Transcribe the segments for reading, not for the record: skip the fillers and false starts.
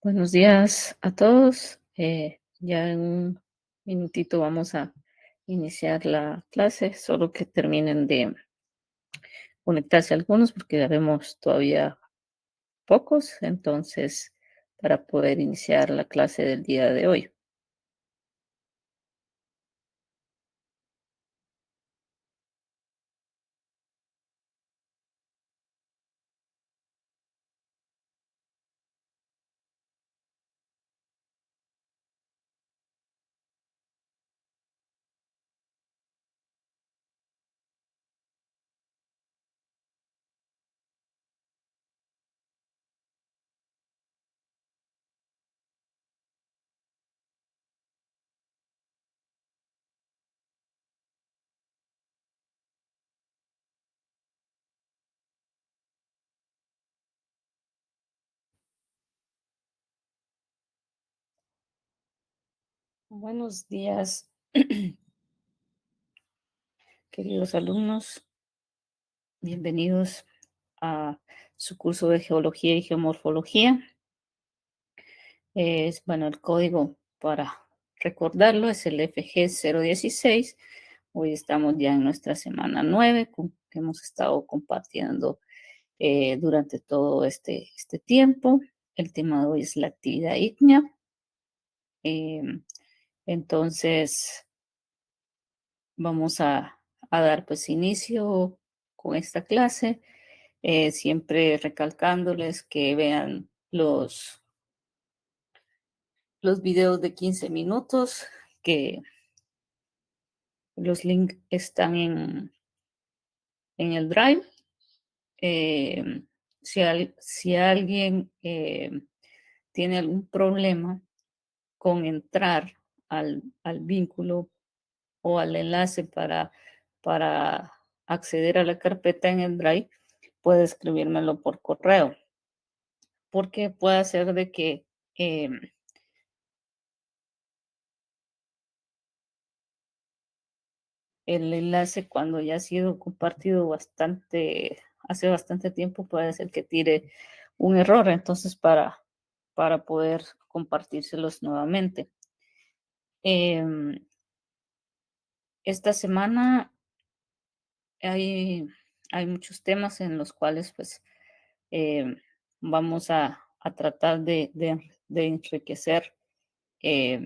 Buenos días a todos. Ya en un minutito vamos a iniciar la clase, solo que terminen de conectarse algunos porque ya vemos todavía pocos, entonces para poder iniciar la clase del día de hoy. Buenos días, queridos alumnos. Bienvenidos a su curso de Geología y Geomorfología. Bueno, el código para recordarlo es el FG016. Hoy estamos ya en nuestra semana 9, que hemos estado compartiendo durante todo este tiempo. El tema de hoy es la actividad ígnea. Entonces, vamos a dar pues inicio con esta clase, siempre recalcándoles que vean los videos de 15 minutos, que los links están en el Drive. Si alguien tiene algún problema con entrar al vínculo o al enlace para acceder a la carpeta en el Drive, puede escribírmelo por correo, porque puede ser de que el enlace, cuando ya ha sido compartido hace bastante tiempo, puede ser que tire un error, entonces para poder compartírselos nuevamente. Esta semana hay, hay muchos temas en los cuales pues eh, vamos a tratar de enriquecer eh,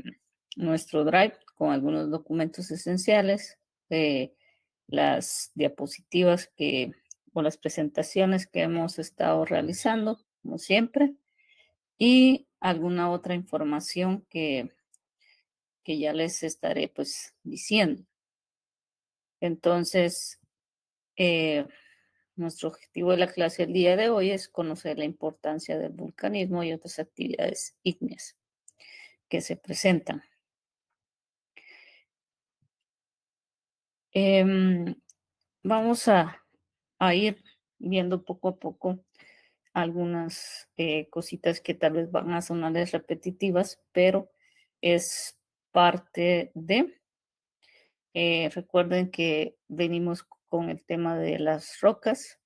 nuestro Drive con algunos documentos esenciales, las diapositivas o las presentaciones que hemos estado realizando, como siempre, y alguna otra información que ya les estaré pues diciendo. Entonces, eh, nuestro objetivo de la clase el día de hoy es conocer la importancia del vulcanismo y otras actividades ígneas que se presentan. Em, Vamos a ir viendo poco a poco algunas cositas que tal vez van a sonarles repetitivas, pero es parte de. Recuerden que venimos con el tema de las rocas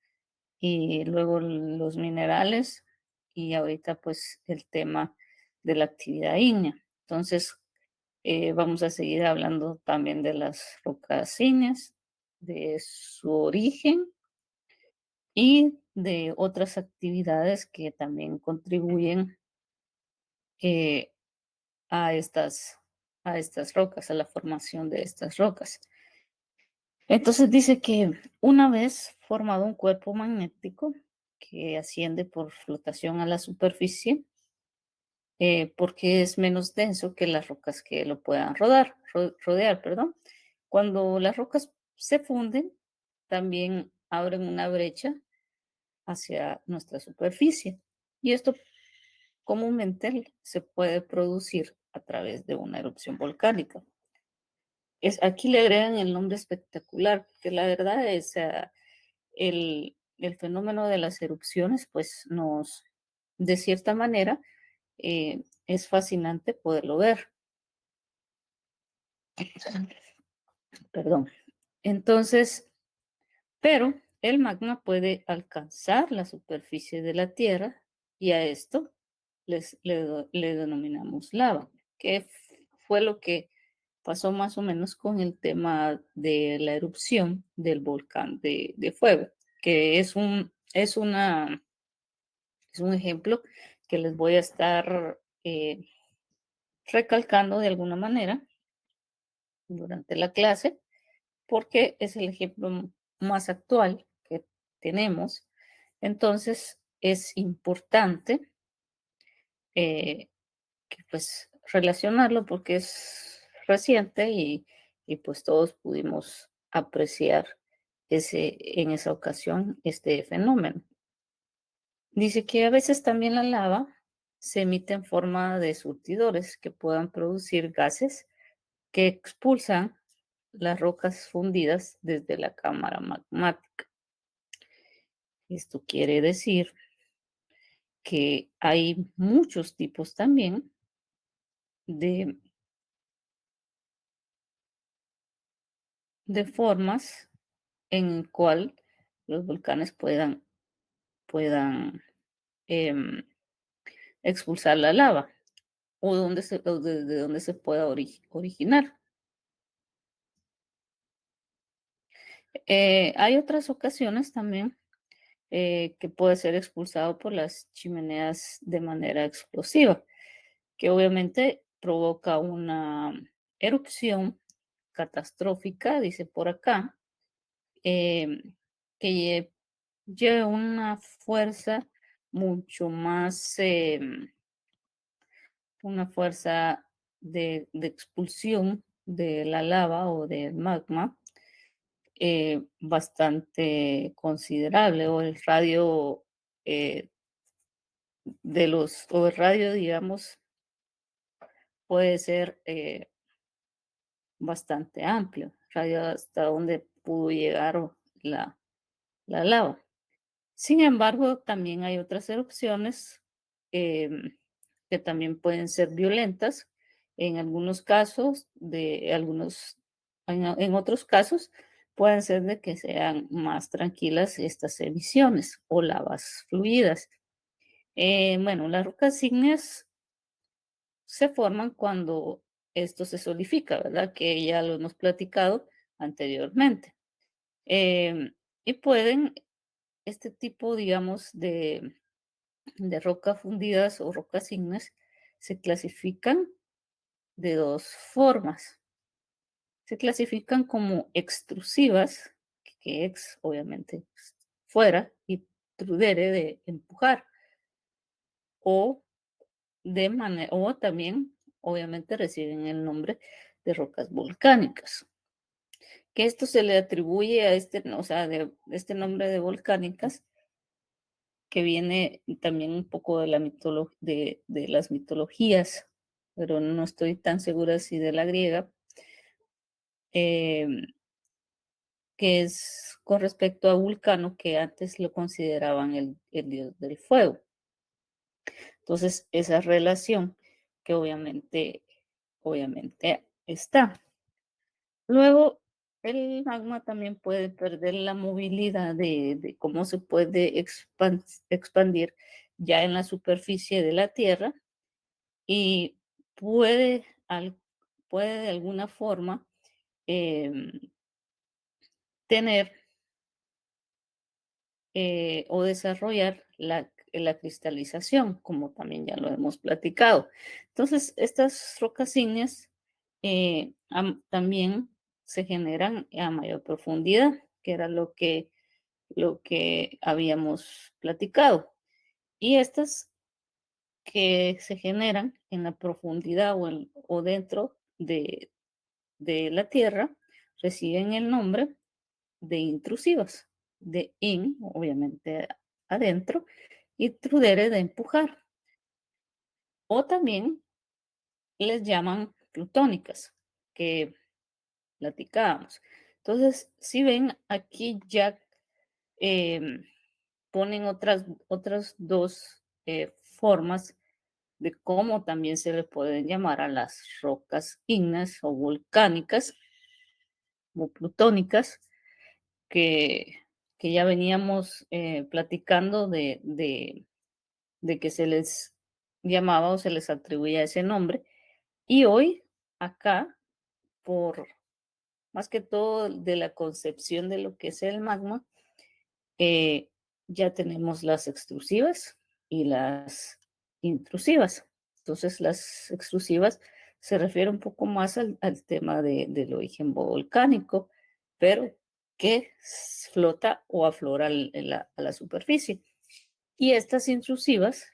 y luego los minerales y ahorita pues el tema de la actividad ígnea. Entonces, vamos a seguir hablando también de las rocas ígneas, de su origen y de otras actividades que también contribuyen eh, a estas rocas, a la formación de estas rocas. Entonces dice que una vez formado un cuerpo magnético que asciende por flotación a la superficie, porque es menos denso que las rocas que lo puedan rodear, perdón. Cuando las rocas se funden, también abren una brecha hacia nuestra superficie. Y esto comúnmente se puede producir a través de una erupción volcánica. Aquí le agregan el nombre espectacular, porque la verdad es el fenómeno de las erupciones, pues de cierta manera, es fascinante poderlo ver. Perdón. Entonces, pero el magma puede alcanzar la superficie de la Tierra y a esto le denominamos lava, que fue lo que pasó más o menos con el tema de la erupción del volcán de fuego, que es un ejemplo que les voy a estar recalcando de alguna manera durante la clase, porque es el ejemplo más actual que tenemos. Entonces, es importante eh, que pues relacionarlo porque es reciente y pues todos pudimos apreciar en esa ocasión este fenómeno. Dice que a veces también la lava se emite en forma de surtidores que puedan producir gases que expulsan las rocas fundidas desde la cámara magmática. Esto quiere decir que hay muchos tipos también de, de formas en el cual los volcanes puedan em, expulsar la lava o desde donde se pueda originar. Hay otras ocasiones también que puede ser expulsado por las chimeneas de manera explosiva, que obviamente provoca una erupción catastrófica, dice por acá, em, que lleve una fuerza mucho más, una fuerza de expulsión de la lava o del magma bastante considerable, o el radio o el radio, digamos, puede ser bastante amplio, radio hasta donde pudo llegar la lava. Sin embargo, también hay otras erupciones em, que también pueden ser violentas. En algunos casos, en otros casos, pueden ser de que sean más tranquilas estas emisiones o lavas fluidas. Bueno, las rocas ígneas se forman cuando esto se solidifica, ¿verdad? Que ya lo hemos platicado anteriormente. Em, y pueden, este tipo, digamos, de rocas fundidas o rocas ígneas se clasifican de dos formas. Se clasifican como extrusivas, que ex obviamente fuera y trudere de empujar, o o también obviamente reciben el nombre de rocas volcánicas. Que esto se le atribuye a o sea, este nombre de volcánicas que viene también un poco de de las mitologías, pero no estoy tan segura si de la griega, em, que es con respecto a Vulcano, que antes lo consideraban el dios del fuego. Entonces, esa relación que obviamente está. Luego, el magma también puede perder la movilidad de cómo se puede expandir ya en la superficie de la Tierra y puede, puede de alguna forma em, tener o desarrollar la cristalización, como también ya lo hemos platicado. Entonces, estas rocas ígneas también se generan a mayor profundidad, que era lo que habíamos platicado. Y estas que se generan en la profundidad o dentro de la Tierra reciben el nombre de intrusivas, de in, obviamente adentro, y trudere de empujar. O también les llaman plutónicas, que platicábamos. Entonces, si ven, aquí ya em, ponen otras dos formas de cómo también se le pueden llamar a las rocas ígneas o volcánicas o plutónicas que, que ya veníamos platicando de que se les llamaba o se les atribuía ese nombre. Y hoy acá, por más que todo de la concepción de lo que es el magma, eh, ya tenemos las extrusivas y las intrusivas. Entonces, las extrusivas se refiere un poco más al tema del origen volcánico, pero que flota o aflora a la superficie. Y estas intrusivas,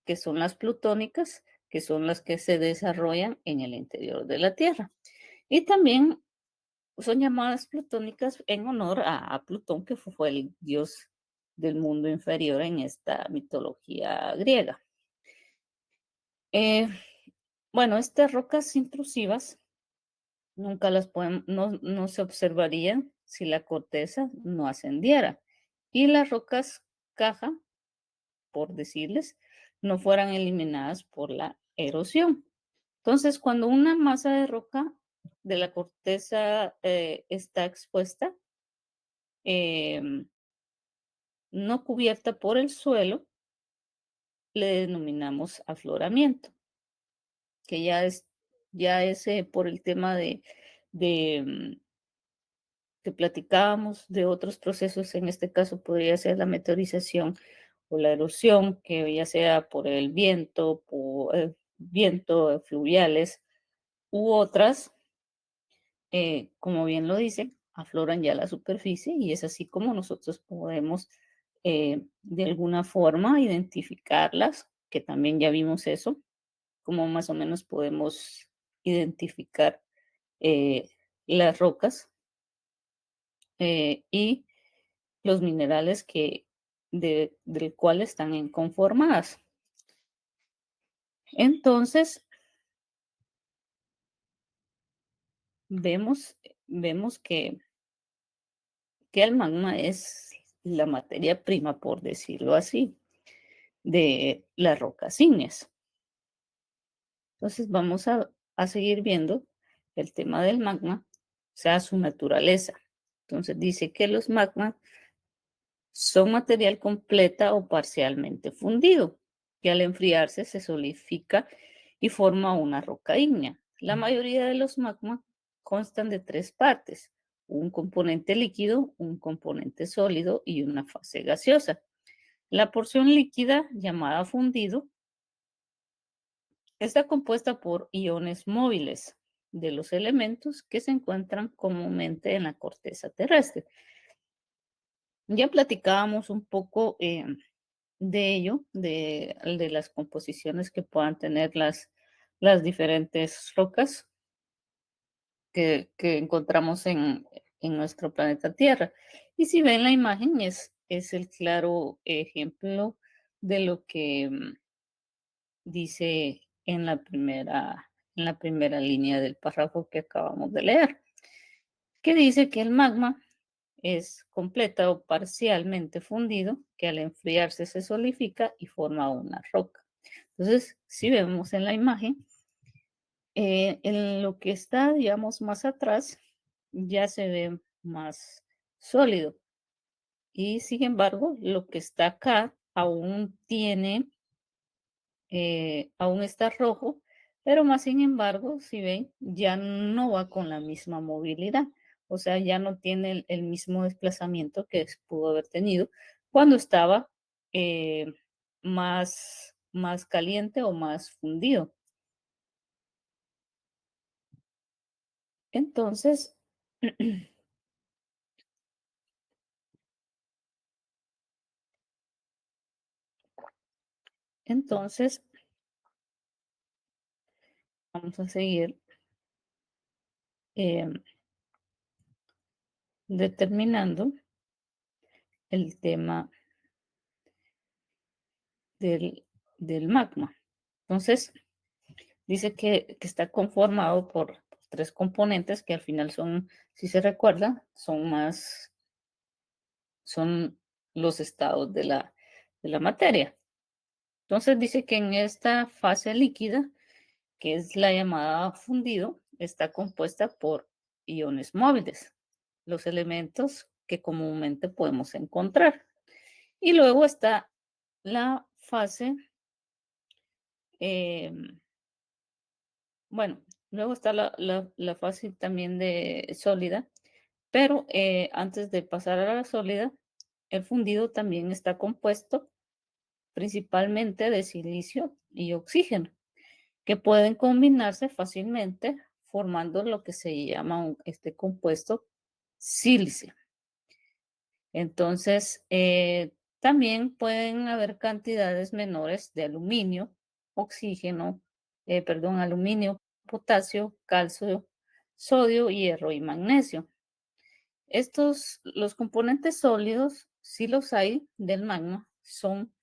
que son las plutónicas, que son las que se desarrollan en el interior de la Tierra. Y también son llamadas plutónicas en honor a Plutón, que fue el dios del mundo inferior en esta mitología griega. Eh, bueno, estas rocas intrusivas nunca las pueden, no se observarían si la corteza no ascendiera y las rocas caja, por decirles, no fueran eliminadas por la erosión. Entonces, cuando una masa de roca de la corteza está expuesta, eh, no cubierta por el suelo, le denominamos afloramiento, que ya es por el tema de que platicábamos de otros procesos, en este caso podría ser la meteorización o la erosión, que ya sea por el viento, por viento, fluviales u otras, como bien lo dicen, afloran ya la superficie y es así como nosotros podemos de alguna forma identificarlas, que también ya vimos eso, como más o menos podemos identificar eh, las rocas y los minerales del cual están conformadas. Entonces, vemos que el magma es la materia prima, por decirlo así, de las rocas ígneas. Entonces vamos a seguir viendo el tema del magma, o sea, su naturaleza. Entonces dice que los magmas son material completa o parcialmente fundido, que al enfriarse se solidifica y forma una roca ígnea. La mayoría de los magmas constan de tres partes, un componente líquido, un componente sólido y una fase gaseosa. La porción líquida, llamada fundido, está compuesta por iones móviles de los elementos que se encuentran comúnmente en la corteza terrestre. Ya platicábamos un poco de ello, de las composiciones que puedan tener las diferentes rocas que encontramos en nuestro planeta Tierra. Y si ven la imagen, es el claro ejemplo de lo que dice en la primera línea del párrafo que acabamos de leer, que dice que el magma es completa o parcialmente fundido, que al enfriarse se solidifica y forma una roca. Entonces, si vemos en la imagen, en lo que está, digamos, más atrás, ya se ve más sólido. Y sin embargo, lo que está acá aún aún está rojo, pero más sin embargo, si ven, ya no va con la misma movilidad, o sea, ya no tiene el mismo desplazamiento que pudo haber tenido cuando estaba eh, más caliente o más fundido. Entonces, entonces, vamos a seguir eh, determinando el tema del magma. Entonces, dice que está conformado por tres componentes que al final son, si se recuerda, son los estados de la materia. Entonces dice que en esta fase líquida, que es la llamada fundido, está compuesta por iones móviles, los elementos que comúnmente podemos encontrar. Y luego está la fase bueno, luego está la fase también de sólida, pero antes de pasar a la sólida, el fundido también está compuesto principalmente de silicio y oxígeno, que pueden combinarse fácilmente formando lo que se llama este compuesto sílice. Entonces, también pueden haber cantidades menores de aluminio, oxígeno, perdón, aluminio, potasio, calcio, sodio, hierro y magnesio. Los componentes sólidos, si los hay del magma, son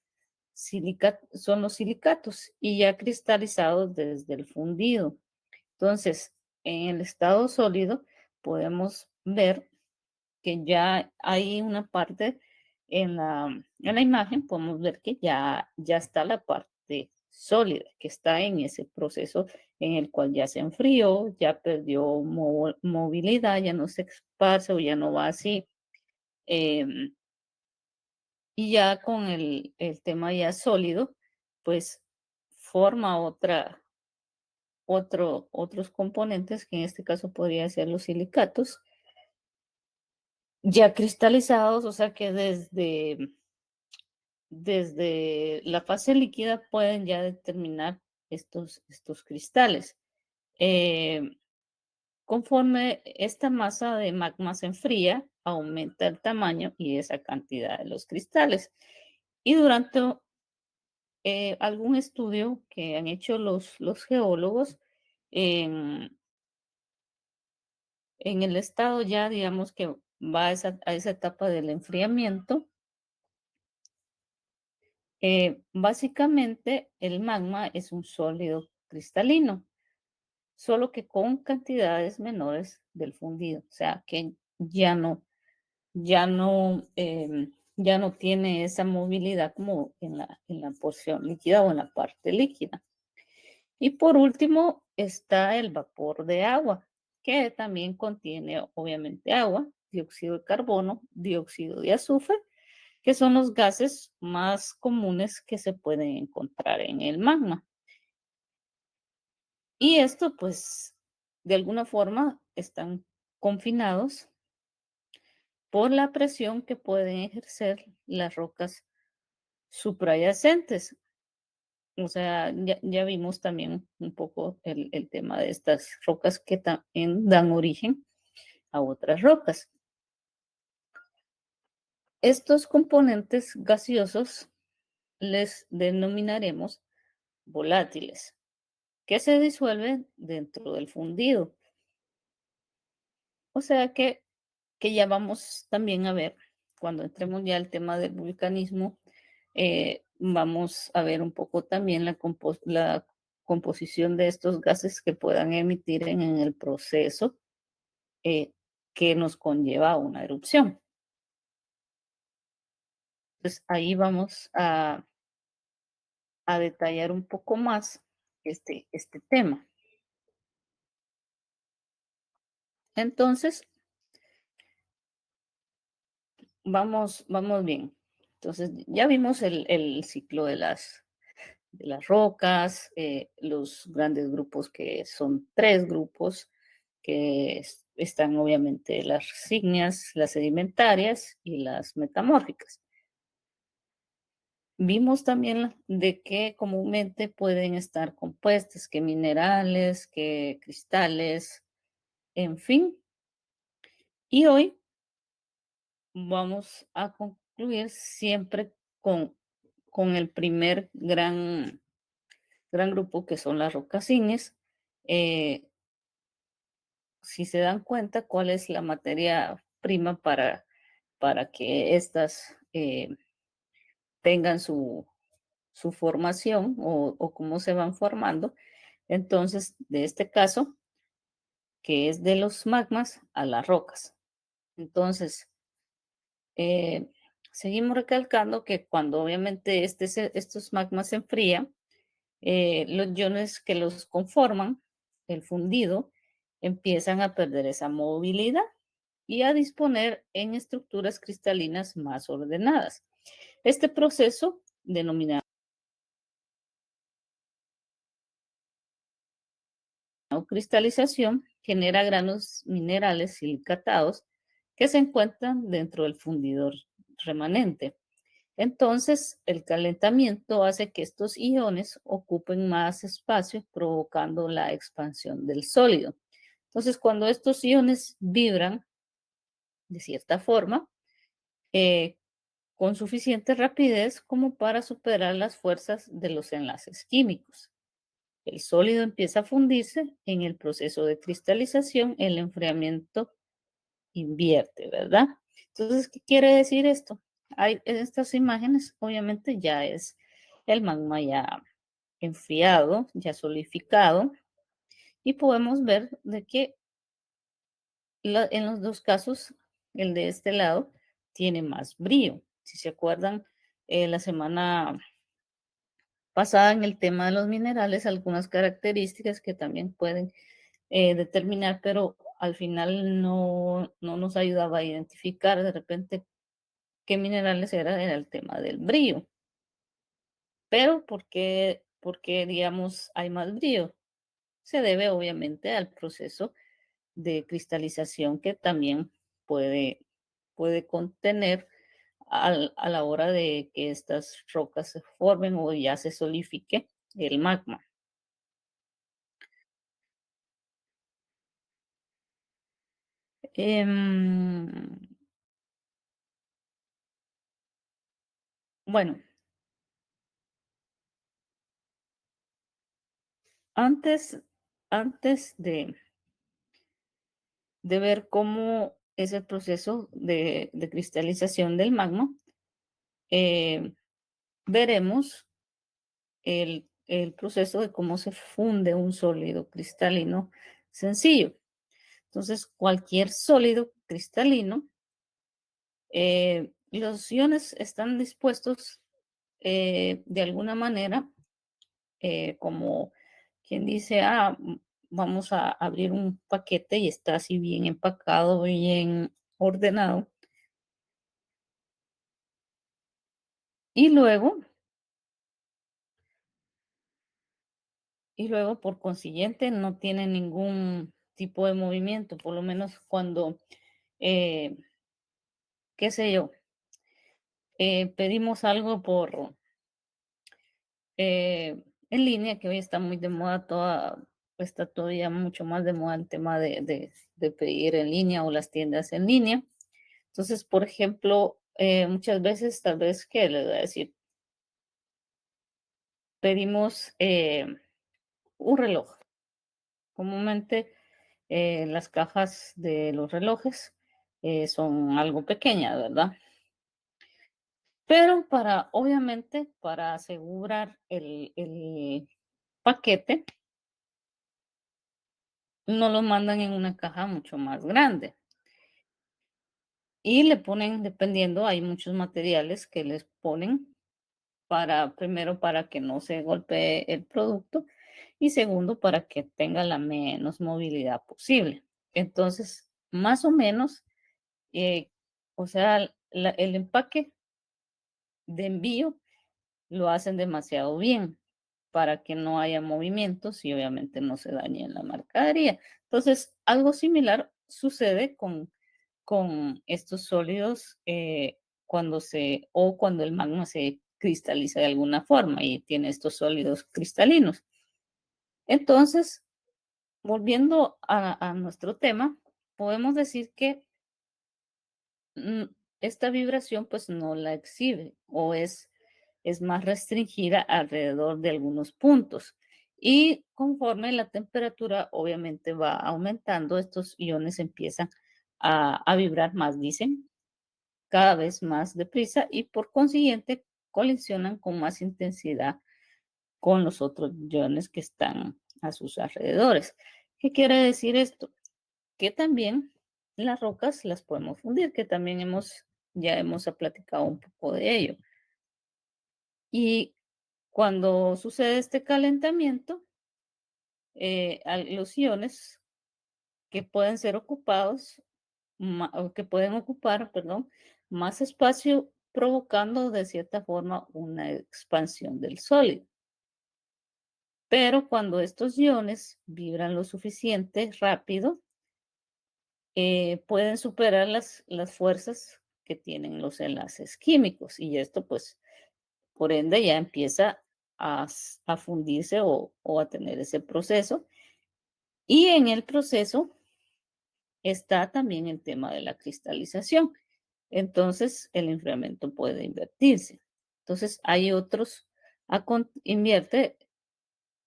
los silicatos y ya cristalizados desde el fundido. Entonces, en el estado sólido podemos ver que ya hay una parte en la imagen, podemos ver que ya está la parte sólida, que está en ese proceso en el cual ya se enfrió, ya perdió movilidad, ya no se esparce o ya no va así. em, y ya con el tema ya sólido, pues forma otros componentes, que en este caso podría ser los silicatos, ya cristalizados, o sea que desde la fase líquida pueden ya determinar estos cristales. Eh, Conforme esta masa de magma se enfría, aumenta el tamaño y esa cantidad de los cristales. Y durante algún estudio que han hecho los geólogos, en, en el estado ya, digamos que va a esa etapa del enfriamiento, básicamente el magma es un sólido cristalino, solo que con cantidades menores del fundido, o sea que ya no tiene esa movilidad como en la porción líquida o en la parte líquida. Y por último está el vapor de agua, que también contiene obviamente agua, dióxido de carbono, dióxido de azufre, que son los gases más comunes que se pueden encontrar en el magma. Y esto, pues, de alguna forma están confinados por la presión que pueden ejercer las rocas suprayacentes. O sea, ya vimos también un poco el tema de estas rocas que también dan origen a otras rocas. Estos componentes gaseosos les denominaremos volátiles, que se disuelven dentro del fundido. O sea que ya vamos también a ver, cuando entremos ya al tema del vulcanismo, vamos a ver un poco también la composición de estos gases que puedan emitir en el proceso eh, que nos conlleva a una erupción. Entonces ahí vamos a detallar un poco más este tema. Entonces, vamos bien. Entonces, ya vimos el ciclo de las rocas, los grandes grupos, que son 3 grupos, que están obviamente las ígneas, las sedimentarias y las metamórficas. Vimos también de qué comúnmente pueden estar compuestas, qué minerales, qué cristales, en fin. Y hoy vamos a concluir siempre con el primer gran grupo, que son las rocas ígneas. Eh, si se dan cuenta, cuál es la materia prima para que éstas tengan su formación, o cómo se van formando. Entonces, de este caso, que es de los magmas a las rocas. Entonces, eh, seguimos recalcando que cuando obviamente estos magmas se enfrían, los iones que los conforman, el fundido, empiezan a perder esa movilidad y a disponer en estructuras cristalinas más ordenadas. Este proceso, denominado cristalización genera granos minerales silicatados que se encuentran dentro del fundidor remanente. Entonces, el calentamiento hace que estos iones ocupen más espacio, provocando la expansión del sólido. Entonces, cuando estos iones vibran de cierta forma, eh, con suficiente rapidez como para superar las fuerzas de los enlaces químicos. El sólido empieza a fundirse en el proceso de cristalización, el enfriamiento invierte, ¿verdad? Entonces, ¿qué quiere decir esto? Hay en estas imágenes, obviamente ya es el magma ya enfriado, ya solidificado, y podemos ver de que en los dos casos, el de este lado tiene más brillo. Si se acuerdan, la semana pasada en el tema de los minerales, algunas características que también pueden determinar, pero al final no nos ayudaba a identificar de repente qué minerales era el tema del brillo. Pero ¿por qué, digamos, hay más brillo? Se debe obviamente al proceso de cristalización que también puede contener a la hora de que estas rocas se formen o ya se solidifique el magma. Em, bueno, antes, antes de ver cómo es el proceso de cristalización del magma, eh, veremos el proceso de cómo se funde un sólido cristalino sencillo. Entonces, cualquier sólido cristalino, los iones están dispuestos de alguna manera, como quien dice, vamos a abrir un paquete y está así bien empacado, bien ordenado. Y luego, por consiguiente, no tiene ningún tipo de movimiento, por lo menos cuando, eh, qué sé yo, pedimos algo en línea, que hoy está muy de moda, está todavía mucho más de moda el tema de pedir en línea o las tiendas en línea. Entonces, por ejemplo, muchas veces, tal vez, ¿qué les voy a decir? Pedimos un reloj. Comúnmente, las cajas de los relojes son algo pequeñas, ¿verdad? Pero obviamente, para asegurar el paquete, no lo mandan en una caja mucho más grande. Y le ponen, dependiendo, hay muchos materiales que les ponen primero, para que no se golpee el producto y segundo, para que tenga la menos movilidad posible. Entonces, más o menos, eh, o sea, el empaque de envío lo hacen demasiado bien para que no haya movimientos y obviamente no se dañe la mercadería. Entonces, algo similar sucede con estos sólidos cuando el magma se cristaliza de alguna forma y tiene estos sólidos cristalinos. Entonces, volviendo a nuestro tema, podemos decir que mm, esta vibración pues no la exhibe o es más restringida alrededor de algunos puntos. Y conforme la temperatura obviamente va aumentando, estos iones empiezan a vibrar más, dicen, cada vez más deprisa y por consiguiente colisionan con más intensidad con los otros iones que están a sus alrededores. ¿Qué quiere decir esto? Que también las rocas las podemos fundir, que también ya hemos platicado un poco de ello. Y cuando sucede este calentamiento, los iones que pueden ser ocupados, o que pueden ocupar, perdón, más espacio, provocando de cierta forma una expansión del sólido. pero cuando estos iones vibran lo suficiente rápido, pueden superar las fuerzas que tienen los enlaces químicos y esto pues por ende ya empieza a fundirse o a tener ese proceso. Y en el proceso está también el tema de la cristalización. Entonces, el enfriamiento puede invertirse. Entonces, hay otros, invierte,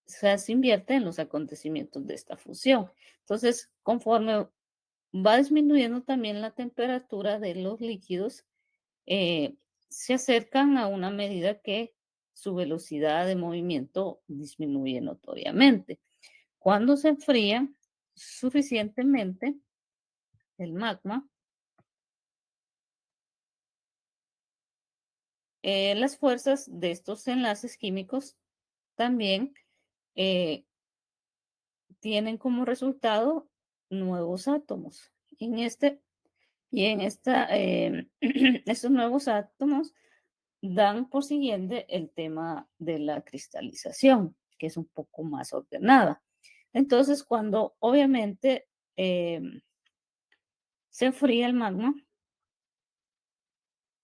o sea, se invierte en los acontecimientos de esta fusión. Entonces, conforme va disminuyendo también la temperatura de los líquidos, eh, se acercan a una medida que su velocidad de movimiento disminuye notoriamente. Cuando se enfría suficientemente el magma, las fuerzas de estos enlaces químicos también eh, tienen como resultado nuevos átomos. En este, y en esta, estos nuevos átomos dan por siguiente el tema de la cristalización, que es un poco más ordenada. Entonces, cuando obviamente eh, se enfría el magma,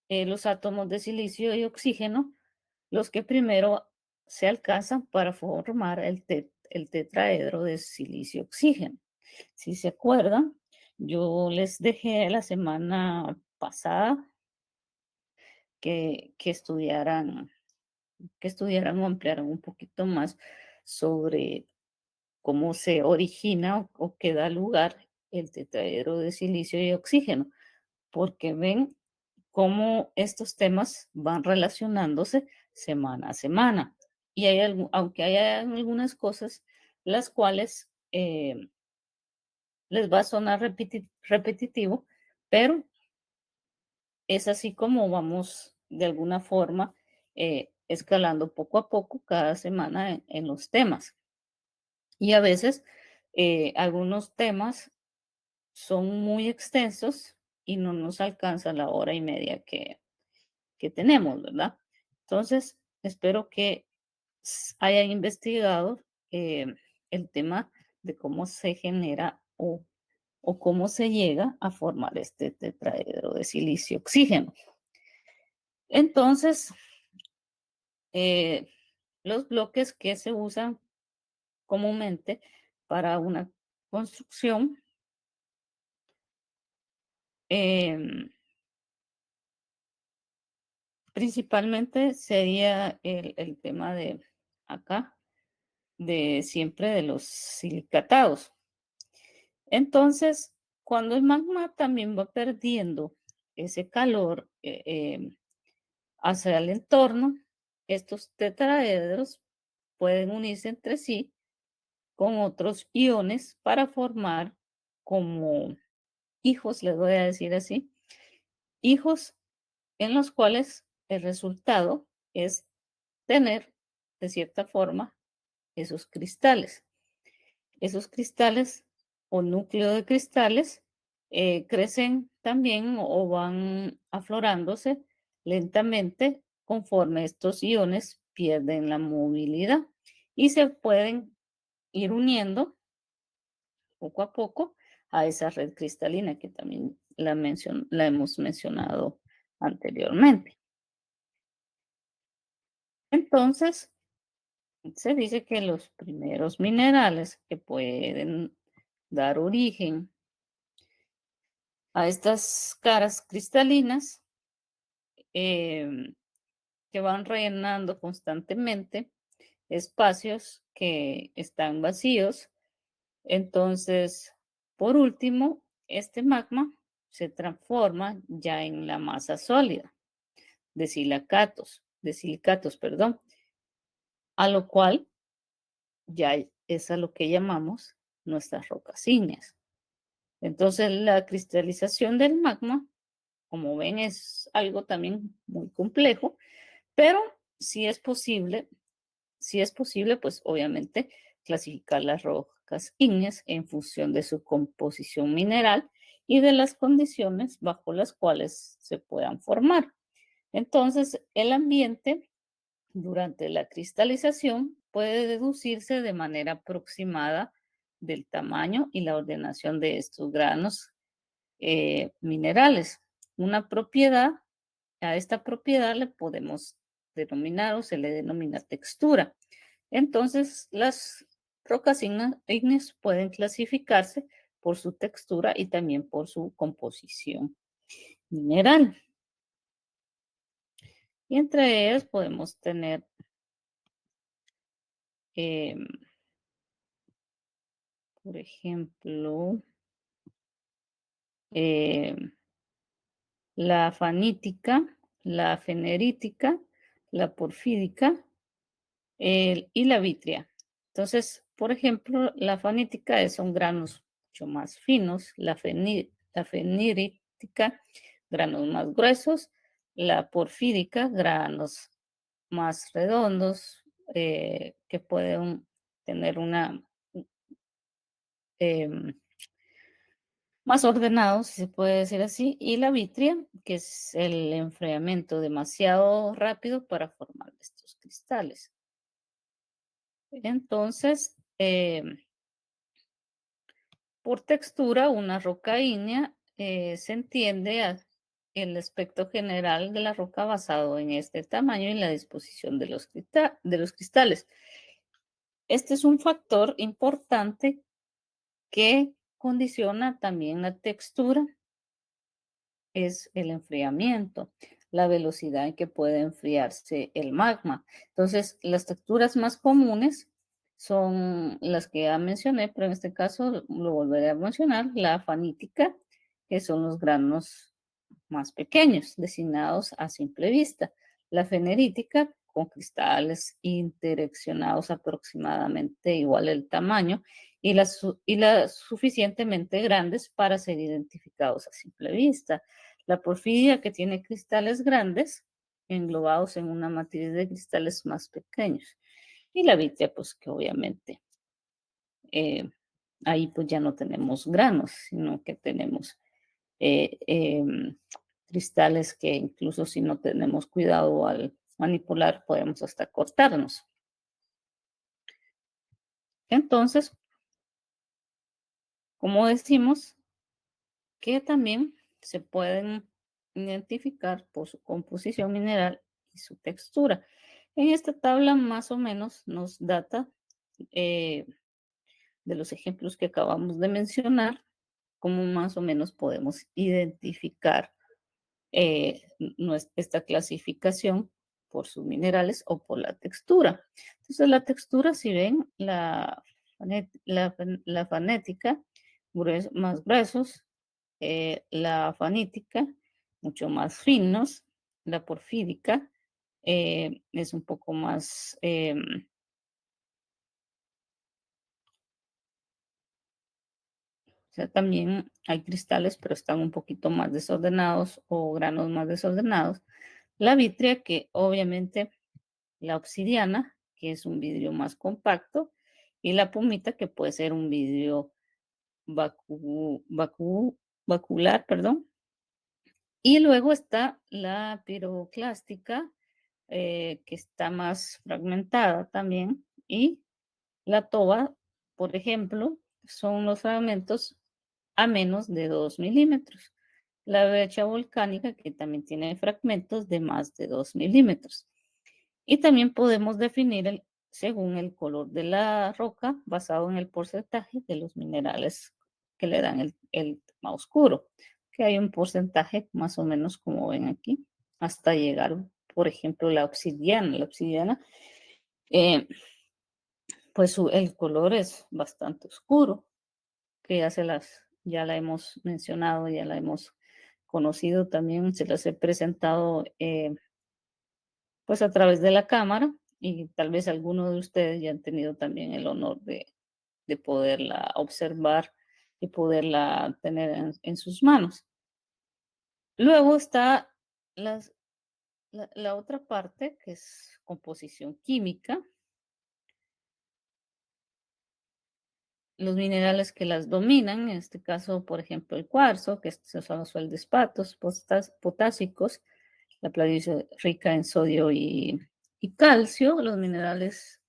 los átomos de silicio y oxígeno, los que primero se alcanzan para formar el tetraedro de silicio-oxígeno. Si se acuerdan, yo les dejé la semana pasada que estudiaran o ampliaran un poquito más sobre cómo se origina o que da lugar el tetraedro de silicio y oxígeno, porque ven cómo estos temas van relacionándose semana a semana. Y aunque hay algunas cosas las cuales les va a sonar repetitivo, pero es así como vamos de alguna forma escalando poco a poco cada semana en los temas. Y a veces algunos temas son muy extensos y no nos alcanza la hora y media que tenemos, ¿verdad? Entonces, espero que hayan investigado el tema de cómo se genera o cómo se llega a formar este tetraedro de silicio oxígeno. Entonces, eh, los bloques que se usan comúnmente para una construcción eh, principalmente sería el tema de acá, de siempre de los silicatados. Entonces, cuando el magma también va perdiendo ese calor hacia el entorno, estos tetraedros pueden unirse entre sí con otros iones para formar como hijos, les voy a decir así, hijos en los cuales el resultado es tener, de cierta forma, esos cristales. Esos cristales o núcleo de cristales crecen también o van aflorándose lentamente conforme estos iones pierden la movilidad y se pueden ir uniendo poco a poco a esa red cristalina que también la hemos mencionado anteriormente. Entonces, se dice que los primeros minerales que pueden dar origen a estas caras cristalinas em, que van rellenando constantemente espacios que están vacíos. Entonces, por último, este magma se transforma ya en la masa sólida de silicatos, perdón, a lo cual ya es a lo que llamamos nuestras rocas ígneas. Entonces, la cristalización del magma, como ven, es algo también muy complejo, pero sí es posible, pues obviamente clasificar las rocas ígneas en función de su composición mineral y de las condiciones bajo las cuales se puedan formar. Entonces, el ambiente durante la cristalización puede deducirse de manera aproximada del tamaño y la ordenación de estos granos minerales. Una propiedad, a esta propiedad le podemos denominar o se le denomina textura. Entonces, las rocas ígneas pueden clasificarse por su textura y también por su composición mineral. Y entre ellas podemos tener eh, por ejemplo, eh, la fanítica, la fenerítica, la porfídica y la vitria. Entonces, por ejemplo, la fanítica son granos mucho más finos, la fenerítica, granos más gruesos, la porfídica, granos más redondos, que pueden tener una em, más ordenados, si se puede decir así, y la vitria, que es el enfriamiento demasiado rápido para formar estos cristales. Entonces, por textura, una roca ígnea se entiende el aspecto general de la roca basado en este tamaño y la disposición de de los cristales. Este es un factor importante que condiciona también la textura es el enfriamiento, la velocidad en que puede enfriarse el magma. Entonces, las texturas más comunes son las que ya mencioné, pero en este caso lo volveré a mencionar, la fanítica, que son los granos más pequeños, designados a simple vista. La fenerítica, con cristales interaccionados aproximadamente igual el tamaño y las suficientemente grandes para ser identificados a simple vista. La porfidia, que tiene cristales grandes englobados en una matriz de cristales más pequeños. Y la vitria, pues que obviamente eh, ahí pues ya no tenemos granos, sino que tenemos eh, eh, cristales que incluso si no tenemos cuidado al manipular podemos hasta cortarnos. Entonces, como decimos, que también se pueden identificar por su composición mineral y su textura. En esta tabla más o menos nos data eh, de los ejemplos que acabamos de mencionar, cómo más o menos podemos identificar esta clasificación por sus minerales o por la textura. Entonces, la textura, si ven, la fanética, más gruesos, la fanítica, mucho más finos, la porfídica es un poco más, o sea, también hay cristales, pero están un poquito más desordenados o granos más desordenados. La vitria, que obviamente la obsidiana, que es un vidrio más compacto, y la pumita, que puede ser un vidrio vacular, perdón. Y luego está la piroclástica, que está más fragmentada también, y la toba, por ejemplo, son los fragmentos a menos de 2 milímetros. La brecha volcánica, que también tiene fragmentos de más de 2 milímetros. Y también podemos definir según el color de la roca, basado en el porcentaje de los minerales que le dan el tema oscuro, que hay un porcentaje más o menos como ven aquí, hasta llegar, por ejemplo, la obsidiana. La obsidiana, eh, pues el color es bastante oscuro, que ya la hemos mencionado, ya la hemos conocido también, se las he presentado pues a través de la cámara y tal vez algunos de ustedes ya han tenido también el honor de poderla observar y poderla tener en sus manos. Luego está la otra parte, que es composición química, los minerales que las dominan, en este caso, por ejemplo, el cuarzo, que son los feldespatos potásicos, la planicie rica en sodio y calcio, los minerales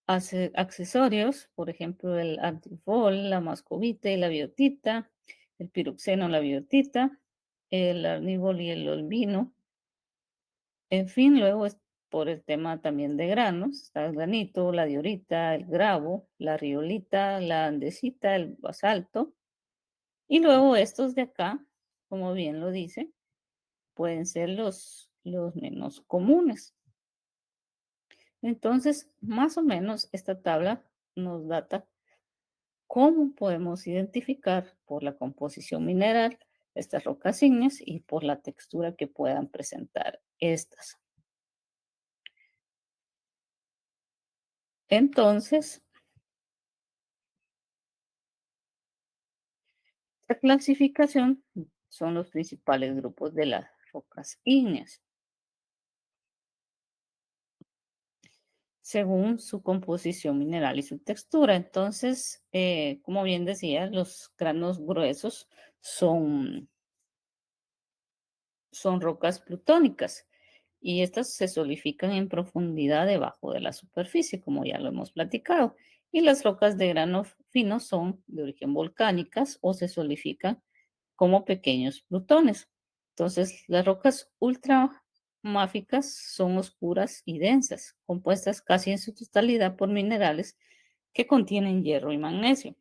Accesorios, por ejemplo, el antifol, la mascovita y la biotita, el piroxeno, la biotita, el arnibol y el olvino. En fin, luego es por el tema también de granos, está el granito, la diorita, el gravo, la riolita, la andesita, el basalto. Y luego estos de acá, como bien lo dice, pueden ser los menos comunes. Entonces, más o menos esta tabla nos data cómo podemos identificar por la composición mineral estas rocas ígneas y por la textura que puedan presentar estas. Entonces, la clasificación son los principales grupos de las rocas ígneas, según su composición mineral y su textura. Entonces, como bien decía, los granos gruesos son, son rocas plutónicas y estas se solidifican en profundidad debajo de la superficie, como ya lo hemos platicado. Y las rocas de grano fino son de origen volcánicas o se solidifican como pequeños plutones. Entonces, las rocas ultramáficas son oscuras y densas, compuestas casi en su totalidad por minerales que contienen hierro y magnesio,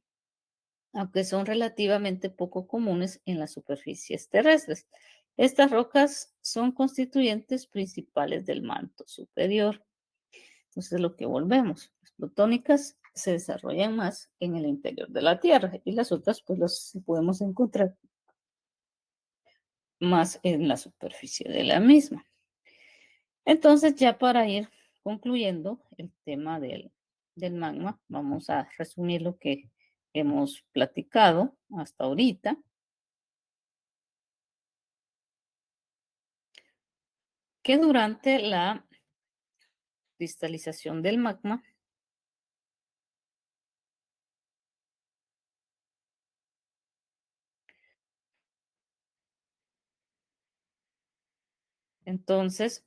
aunque son relativamente poco comunes en las superficies terrestres. Estas rocas son constituyentes principales del manto superior. Entonces, lo que volvemos, las plutónicas se desarrollan más en el interior de la Tierra y las otras pues las podemos encontrar más en la superficie de la misma. Entonces, ya para ir concluyendo el tema del magma, vamos a resumir lo que hemos platicado hasta ahorita, que durante la cristalización del magma, entonces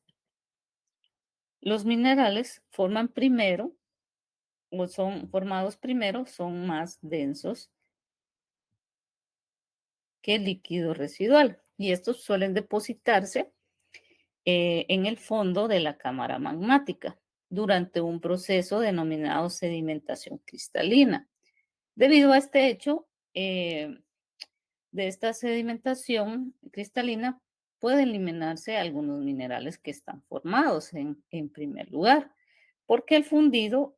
los minerales forman primero o son formados primero, son más densos que el líquido residual y estos suelen depositarse en el fondo de la cámara magmática durante un proceso denominado sedimentación cristalina. Debido a este hecho de esta sedimentación cristalina, pueden eliminarse algunos minerales que están formados en primer lugar, porque el fundido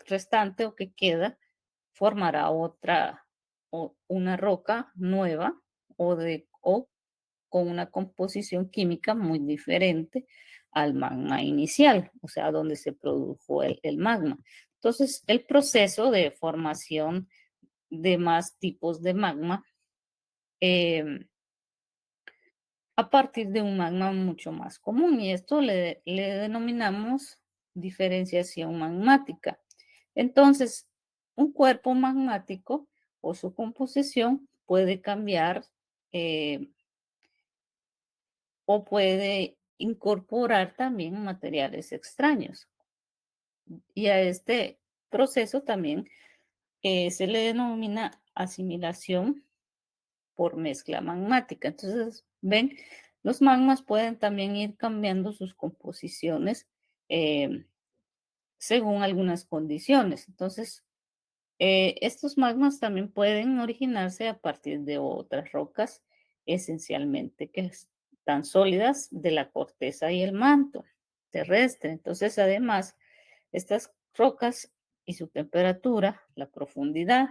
restante o que queda formará otra o una roca nueva o con una composición química muy diferente al magma inicial, o sea, donde se produjo el magma. Entonces, el proceso de formación de más tipos de magma eh, a partir de un magma mucho más común y esto le denominamos diferenciación magmática. Entonces, un cuerpo magmático o su composición puede cambiar o puede incorporar también materiales extraños. Y a este proceso también se le denomina asimilación por mezcla magmática. Entonces, ven, los magmas pueden también ir cambiando sus composiciones eh, según algunas condiciones. Entonces, estos magmas también pueden originarse a partir de otras rocas, esencialmente que están sólidas de la corteza y el manto terrestre. Entonces, además, estas rocas y su temperatura, la profundidad,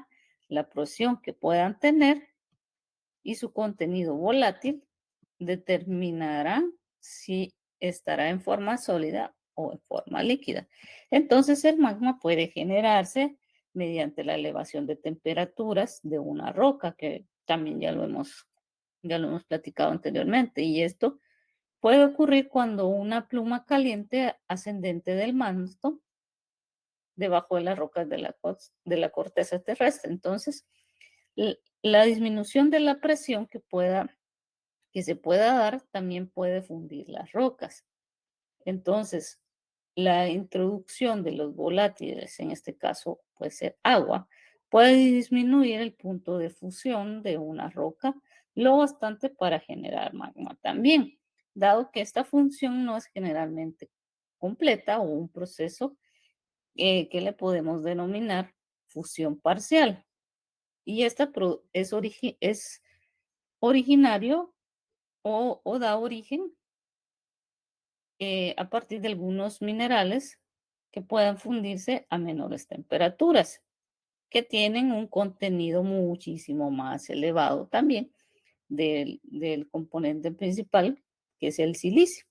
la presión que puedan tener y su contenido volátil determinarán si estará en forma sólida o en forma líquida. Entonces, el magma puede generarse mediante la elevación de temperaturas de una roca, que también ya lo hemos platicado anteriormente, y esto puede ocurrir cuando una pluma caliente ascendente del manto debajo de las rocas de la corteza terrestre. Entonces, la disminución de la presión que se pueda dar también puede fundir las rocas. Entonces, la introducción de los volátiles, en este caso puede ser agua, puede disminuir el punto de fusión de una roca lo bastante para generar magma también, dado que esta función no es generalmente completa o un proceso que le podemos denominar fusión parcial. Y esta es originario o da origen a partir de algunos minerales que puedan fundirse a menores temperaturas, que tienen un contenido muchísimo más elevado también del componente principal, que es el silicio.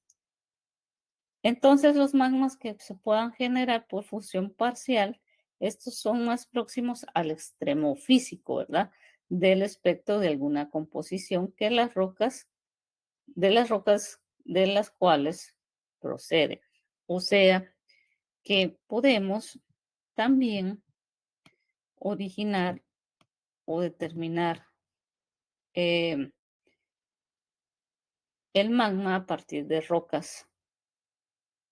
Entonces, los magmas que se puedan generar por fusión parcial, estos son más próximos al extremo físico, ¿verdad? Del espectro de alguna composición que las rocas de las cuales procede. O sea, que podemos también originar o determinar eh, el magma a partir de rocas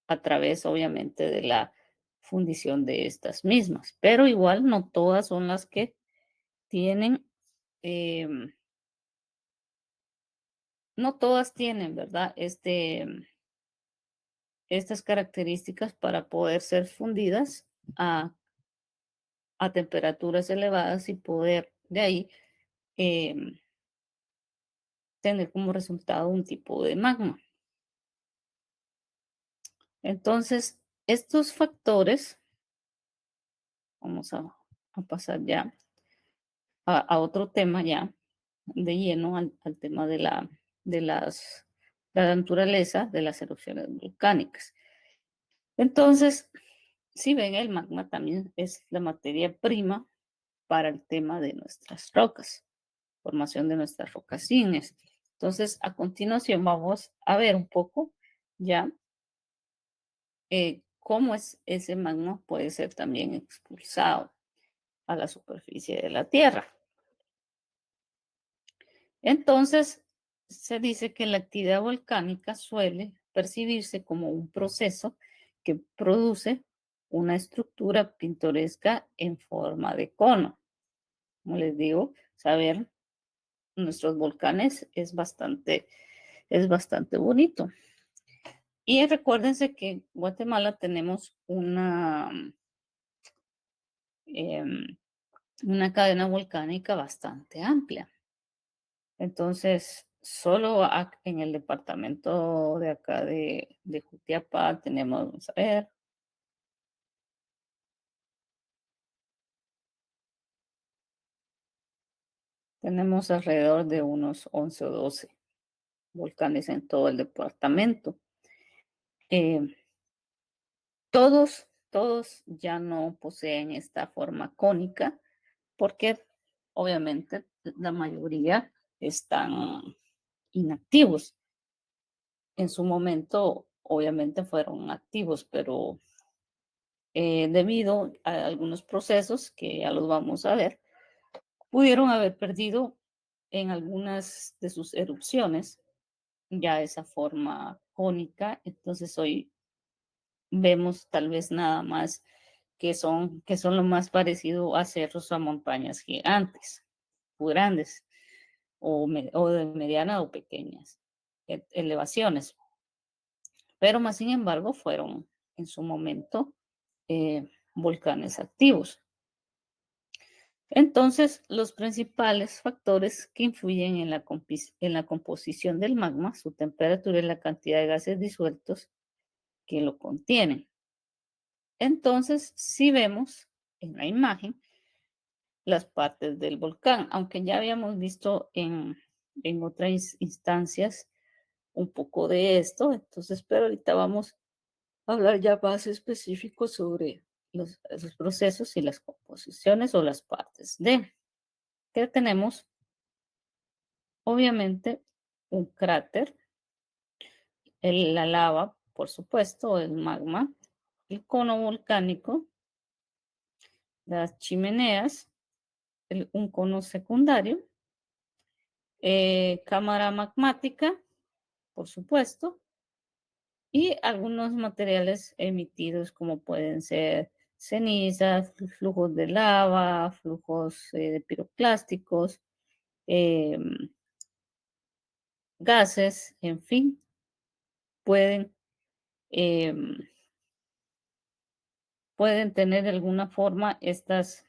a través, obviamente, de la fundición de estas mismas. Pero igual no todas son las que tienen, em, no todas tienen, ¿verdad? Estas características para poder ser fundidas a temperaturas elevadas y poder de ahí em, tener como resultado un tipo de magma. Entonces, estos factores, vamos a pasar ya a otro tema ya de lleno al tema de las, la naturaleza de las erupciones volcánicas. Entonces, si ven, el magma también es la materia prima para el tema de nuestras rocas, formación de nuestras rocas ígneas. Entonces, a continuación vamos a ver un poco ya cómo es ese magma puede ser también expulsado a la superficie de la Tierra. Entonces, se dice que la actividad volcánica suele percibirse como un proceso que produce una estructura pintoresca en forma de cono. Como les digo, saber nuestros volcanes es bastante bonito. Y recuérdense que en Guatemala tenemos em, una cadena volcánica bastante amplia. Entonces, solo en el departamento de acá de Jutiapa tenemos, vamos a ver, tenemos alrededor de unos 11 o 12 volcanes en todo el departamento. Eh, todos ya no poseen esta forma cónica porque obviamente la mayoría están inactivos. En su momento, obviamente fueron activos, pero debido a algunos procesos que ya los vamos a ver, pudieron haber perdido en algunas de sus erupciones ya esa forma cónica. Entonces hoy vemos tal vez nada más que son lo más parecido a cerros o a montañas gigantes, muy grandes, o de mediana o pequeñas elevaciones. Pero más sin embargo fueron en su momento volcanes activos. Entonces, los principales factores que influyen en la composición del magma, su temperatura y la cantidad de gases disueltos que lo contienen. Entonces, si vemos en la imagen las partes del volcán, aunque ya habíamos visto en otras instancias un poco de esto, entonces, pero ahorita vamos a hablar ya más específico sobre los procesos y las composiciones o las partes de que tenemos. Obviamente, un cráter, la lava, por supuesto, el magma, el cono volcánico, las chimeneas, un cono secundario, cámara magmática, por supuesto, y algunos materiales emitidos como pueden ser cenizas, flujos de lava, flujos de piroclásticos, em, gases, en fin, pueden, em, pueden tener de alguna forma estas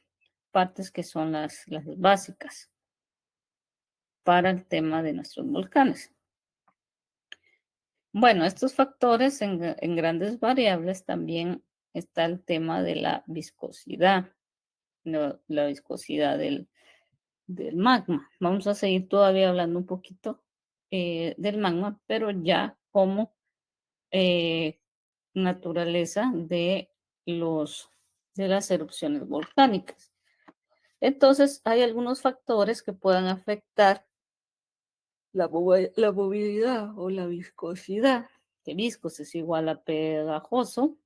partes que son las básicas para el tema de nuestros volcanes. Bueno, estos factores en grandes variables también está el tema de la viscosidad, la viscosidad del magma. Vamos a seguir todavía hablando un poquito del magma, pero ya como eh, naturaleza los, de las erupciones volcánicas. Entonces, hay algunos factores que puedan afectar la movilidad o la viscosidad, que viscos es igual a pegajoso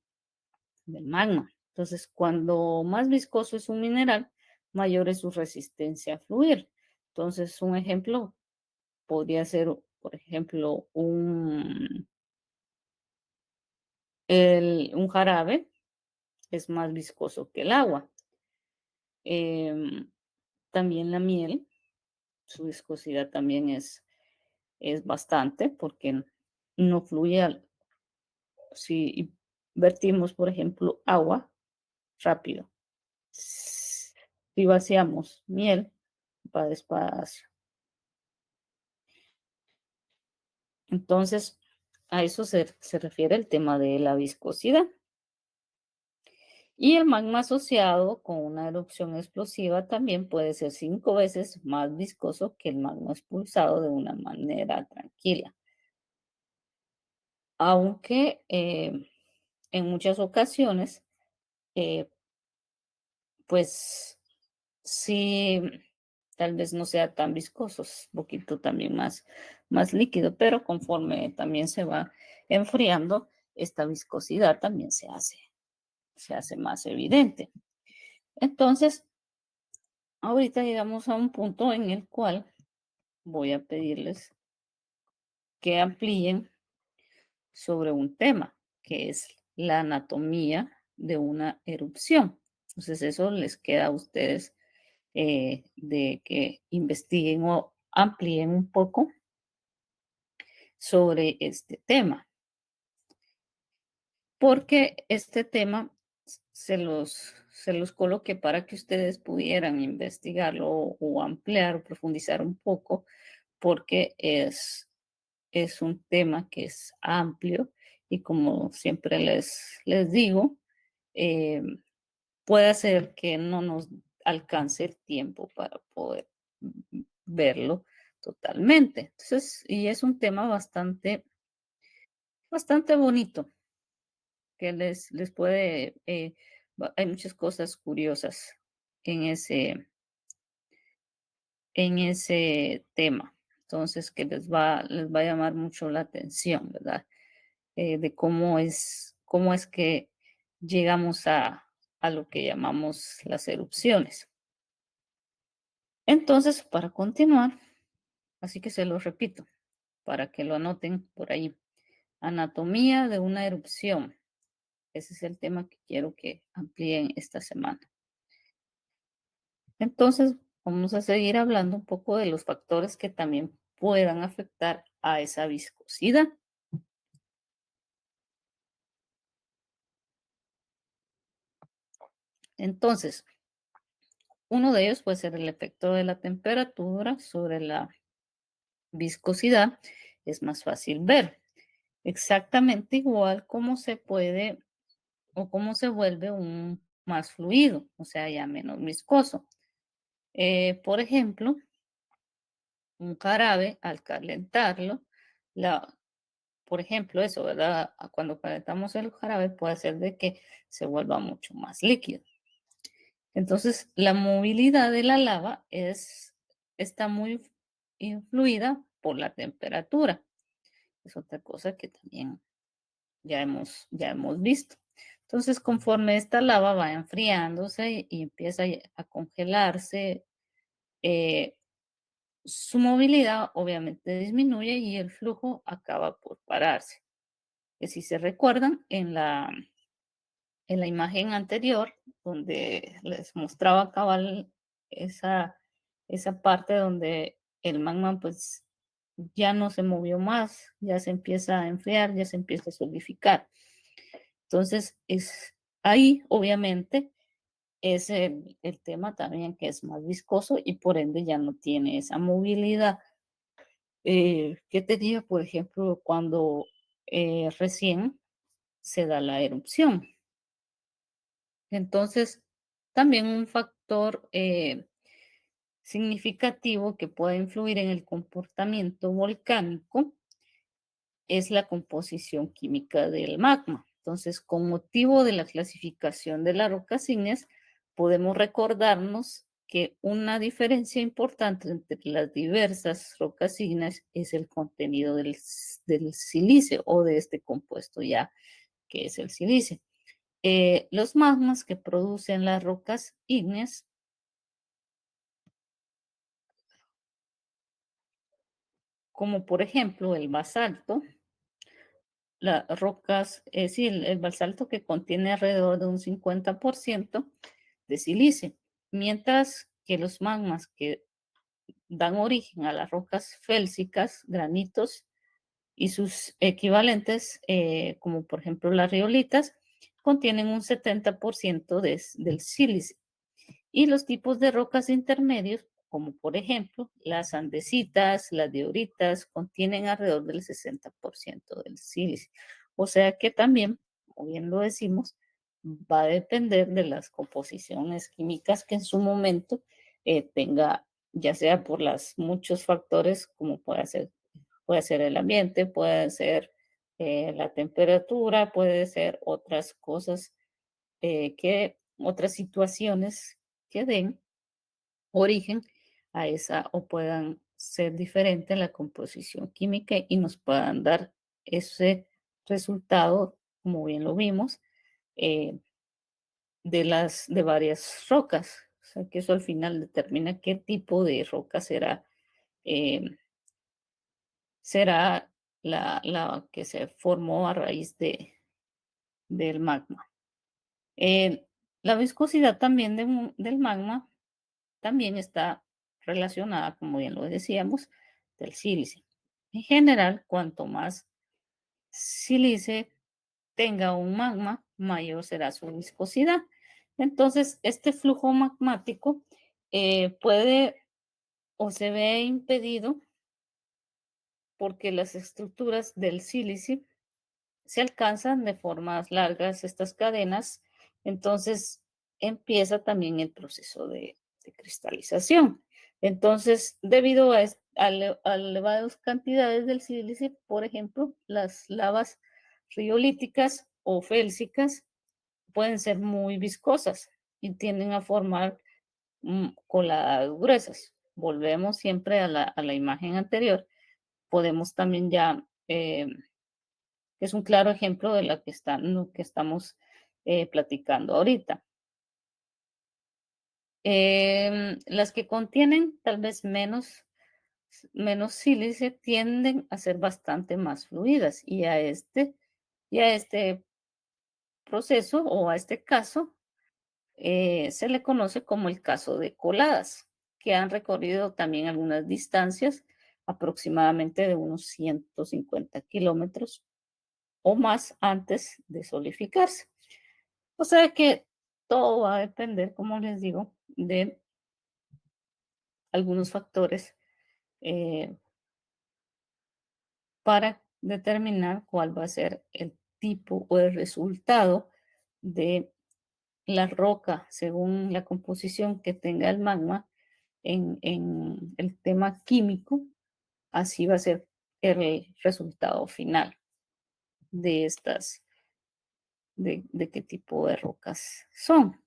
del magma. Entonces, cuando más viscoso es un mineral, mayor es su resistencia a fluir. Entonces, un ejemplo podría ser, por ejemplo, un jarabe es más viscoso que el agua. Em, También la miel, su viscosidad también es bastante porque no fluye. Si vertimos, por ejemplo, agua rápido, si vaciamos miel, va despacio. Entonces, a eso se refiere el tema de la viscosidad. Y el magma asociado con una erupción explosiva también puede ser 5 veces más viscoso que el magma expulsado de una manera tranquila. Aunque en muchas ocasiones, eh, pues sí, tal vez no sea tan viscoso, es un poquito también más líquido, pero conforme también se va enfriando, esta viscosidad también se hace más evidente. Entonces, ahorita llegamos a un punto en el cual voy a pedirles que amplíen sobre un tema, que es la anatomía de una erupción. Entonces, eso les queda a ustedes de que investiguen o amplíen un poco sobre este tema, porque este tema se los coloqué para que ustedes pudieran investigarlo o ampliar o profundizar un poco, porque es un tema que es amplio y como siempre les digo, eh, puede ser que no nos alcance el tiempo para poder verlo totalmente. Entonces, y es un tema bastante bonito que les puede, hay muchas cosas curiosas en ese tema. Entonces, que les va a llamar mucho la atención, ¿verdad? De cómo es que llegamos a lo que llamamos las erupciones. Entonces, para continuar, así que se lo repito, para que lo anoten por ahí. Anatomía de una erupción. Ese es el tema que quiero que amplíen esta semana. Entonces, vamos a seguir hablando un poco de los factores que también puedan afectar a esa viscosidad. Entonces, uno de ellos puede ser el efecto de la temperatura sobre la viscosidad. Es más fácil ver. Exactamente igual como se puede o cómo se vuelve un más fluido, o sea, ya menos viscoso. Por ejemplo, un jarabe al calentarlo, la, por ejemplo, eso, ¿verdad? Cuando calentamos el jarabe puede hacer de que se vuelva mucho más líquido. Entonces, la movilidad de la lava está muy influida por la temperatura. Es otra cosa que también ya hemos visto. Entonces, conforme esta lava va enfriándose y empieza a congelarse, eh, su movilidad obviamente disminuye y el flujo acaba por pararse. que si se recuerdan en la imagen anterior, donde les mostraba cabal esa, esa parte donde el magma pues ya no se movió más, ya se empieza a enfriar, ya se empieza a solidificar. Entonces, es ahí, obviamente, es el tema también que es más viscoso y por ende ya no tiene esa movilidad. ¿Qué tenía, por ejemplo, cuando recién se da la erupción? Entonces, también un factor significativo que puede influir en el comportamiento volcánico es la composición química del magma. Entonces, con motivo de la clasificación de las rocas ígneas, podemos recordarnos que una diferencia importante entre las diversas rocas ígneas es el contenido del silicio o de este compuesto ya que es el silicio. Los magmas que producen las rocas ígneas, como por ejemplo el basalto, las rocas, sí, el basalto que contiene alrededor de un 50% de silicio, mientras que los magmas que dan origen a las rocas félsicas, granitos y sus equivalentes, como por ejemplo las riolitas, contienen un 70% del sílice. Y los tipos de rocas intermedios, como por ejemplo las andesitas, las dioritas, contienen alrededor del 60% del sílice. O sea que también, como bien lo decimos, va a depender de las composiciones químicas que en su momento tenga, ya sea por los muchos factores como puede ser el ambiente, puede ser la temperatura, puede ser otras cosas otras situaciones que den origen a esa o puedan ser diferentes en la composición química y nos puedan dar ese resultado, como bien lo vimos, eh, de varias rocas. O sea, que eso al final determina qué tipo de roca eh, será la que se formó a raíz del magma. Eh, la viscosidad también del magma también está relacionada, como bien lo decíamos, del sílice. En general, cuanto más sílice tenga un magma, mayor será su viscosidad. Entonces, este flujo magmático puede o se ve impedido porque las estructuras del sílice se alcanzan de formas largas estas cadenas, entonces empieza también el proceso de cristalización. Entonces, debido a elevadas cantidades del sílice, por ejemplo, las lavas riolíticas o félsicas pueden ser muy viscosas y tienden a formar coladas gruesas. Volvemos siempre a la imagen anterior. Podemos también ya es un claro ejemplo de lo que estamos platicando ahorita. Las que contienen tal vez menos sílice tienden a ser bastante más fluidas y a este proceso o a este caso se le conoce como el caso de coladas, que han recorrido también algunas distancias, aproximadamente de unos 150 kilómetros o más antes de solidificarse. O sea que todo va a depender, como les digo, de algunos factores eh, para determinar cuál va a ser el tipo o el resultado de la roca según la composición que tenga el magma en el tema químico. Así va a ser el resultado final de de qué tipo de rocas son.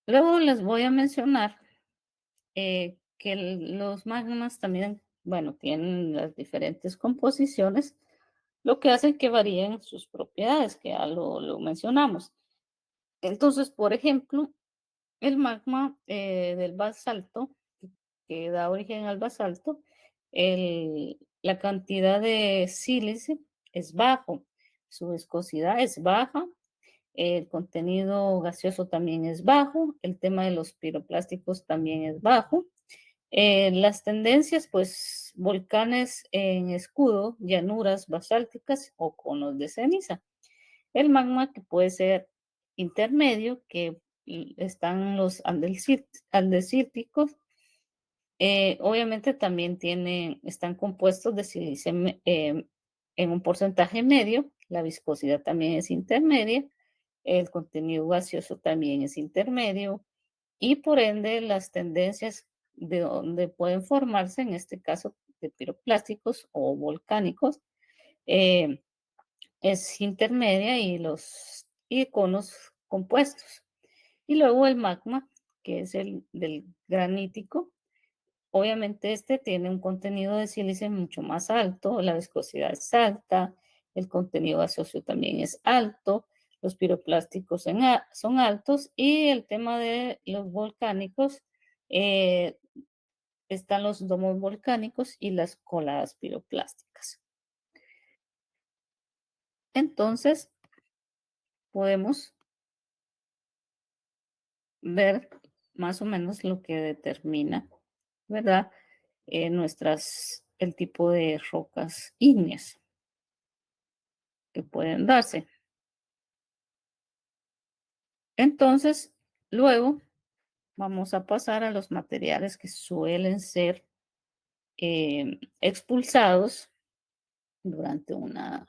Luego les voy a mencionar que los magmas también, bueno, tienen las diferentes composiciones, lo que hace que varíen sus propiedades, que ya lo mencionamos. Entonces, por ejemplo, el magma del basalto, que da origen al basalto, la cantidad de sílice es bajo, su viscosidad es baja, el contenido gaseoso también es bajo, el tema de los piroplásticos también es bajo. Las tendencias, pues volcanes en escudo, llanuras basálticas o conos de ceniza. El magma que puede ser intermedio, que están los andesíticos, obviamente también están compuestos de silicio en un porcentaje medio, la viscosidad también es intermedia, el contenido gaseoso también es intermedio y por ende las tendencias de donde pueden formarse, en este caso de piroplásticos o volcánicos, eh, es intermedia y los iconos compuestos. Y luego el magma, que es el del granítico. Obviamente este tiene un contenido de sílice mucho más alto, la viscosidad es alta, el contenido gaseoso también es alto, los piroplásticos son altos y el tema de los volcánicos, eh, están los domos volcánicos y las coladas piroplásticas. Entonces podemos ver más o menos lo que determina, ¿verdad? El tipo de rocas ígneas que pueden darse. Entonces, luego vamos a pasar a los materiales que suelen ser expulsados durante una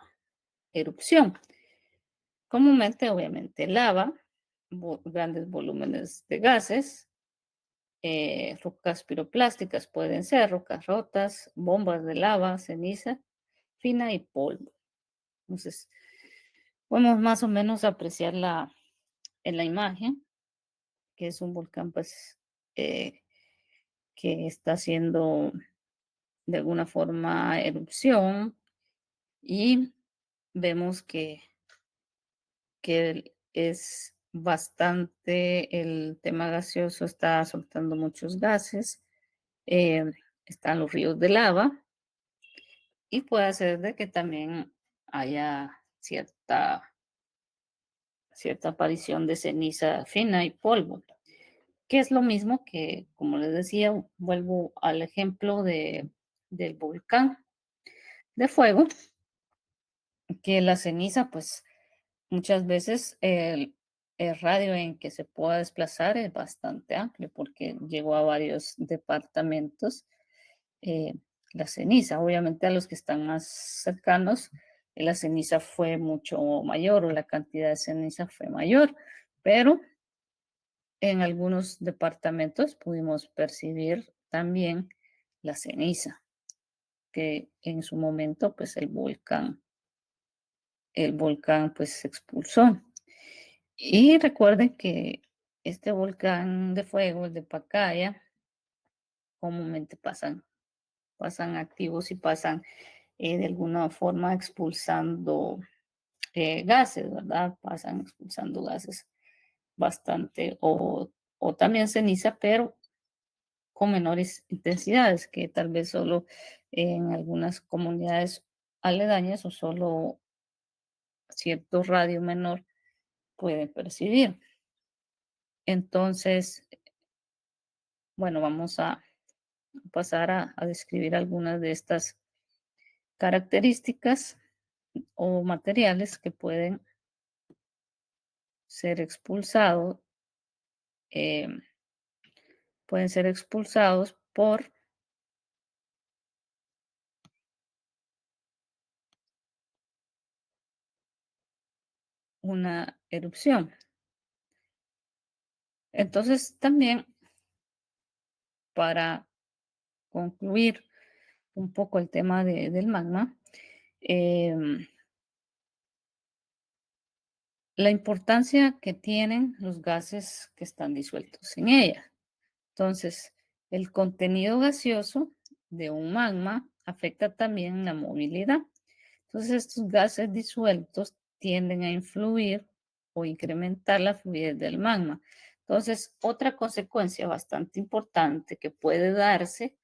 erupción. Comúnmente, obviamente, lava, grandes volúmenes de gases, rocas piroplásticas pueden ser rocas rotas, bombas de lava, ceniza fina y polvo. Entonces, podemos más o menos apreciar en la imagen que es un volcán, pues, eh, que está haciendo de alguna forma erupción y vemos que es bastante, el tema gaseoso está soltando muchos gases, eh, están los ríos de lava y puede ser de que también haya cierta aparición de ceniza fina y polvo, que es lo mismo que, como les decía, vuelvo al ejemplo del volcán de fuego, que la ceniza, pues muchas veces el radio en que se pueda desplazar es bastante amplio porque llegó a varios departamentos eh, la ceniza. Obviamente a los que están más cercanos, la ceniza fue mucho mayor o la cantidad de ceniza fue mayor, pero en algunos departamentos pudimos percibir también la ceniza que en su momento pues el volcán pues se expulsó. Y recuerden que este volcán de fuego, el de Pacaya, comúnmente pasan activos y pasan de alguna forma expulsando gases, ¿verdad? Pasan expulsando gases bastante o también ceniza, pero con menores intensidades, que tal vez solo en algunas comunidades aledañas o solo cierto radio menor pueden percibir. Entonces, bueno, vamos a pasar a describir algunas de estas características o materiales que ser expulsados, eh, pueden ser expulsados por una erupción. Entonces, también para concluir un poco el tema del magma, em, la importancia que tienen los gases que están disueltos en ella. Entonces, el contenido gaseoso de un magma afecta también la movilidad. Entonces, estos gases disueltos tienden a influir o incrementar la fluidez del magma. Entonces, otra consecuencia bastante importante que puede darse,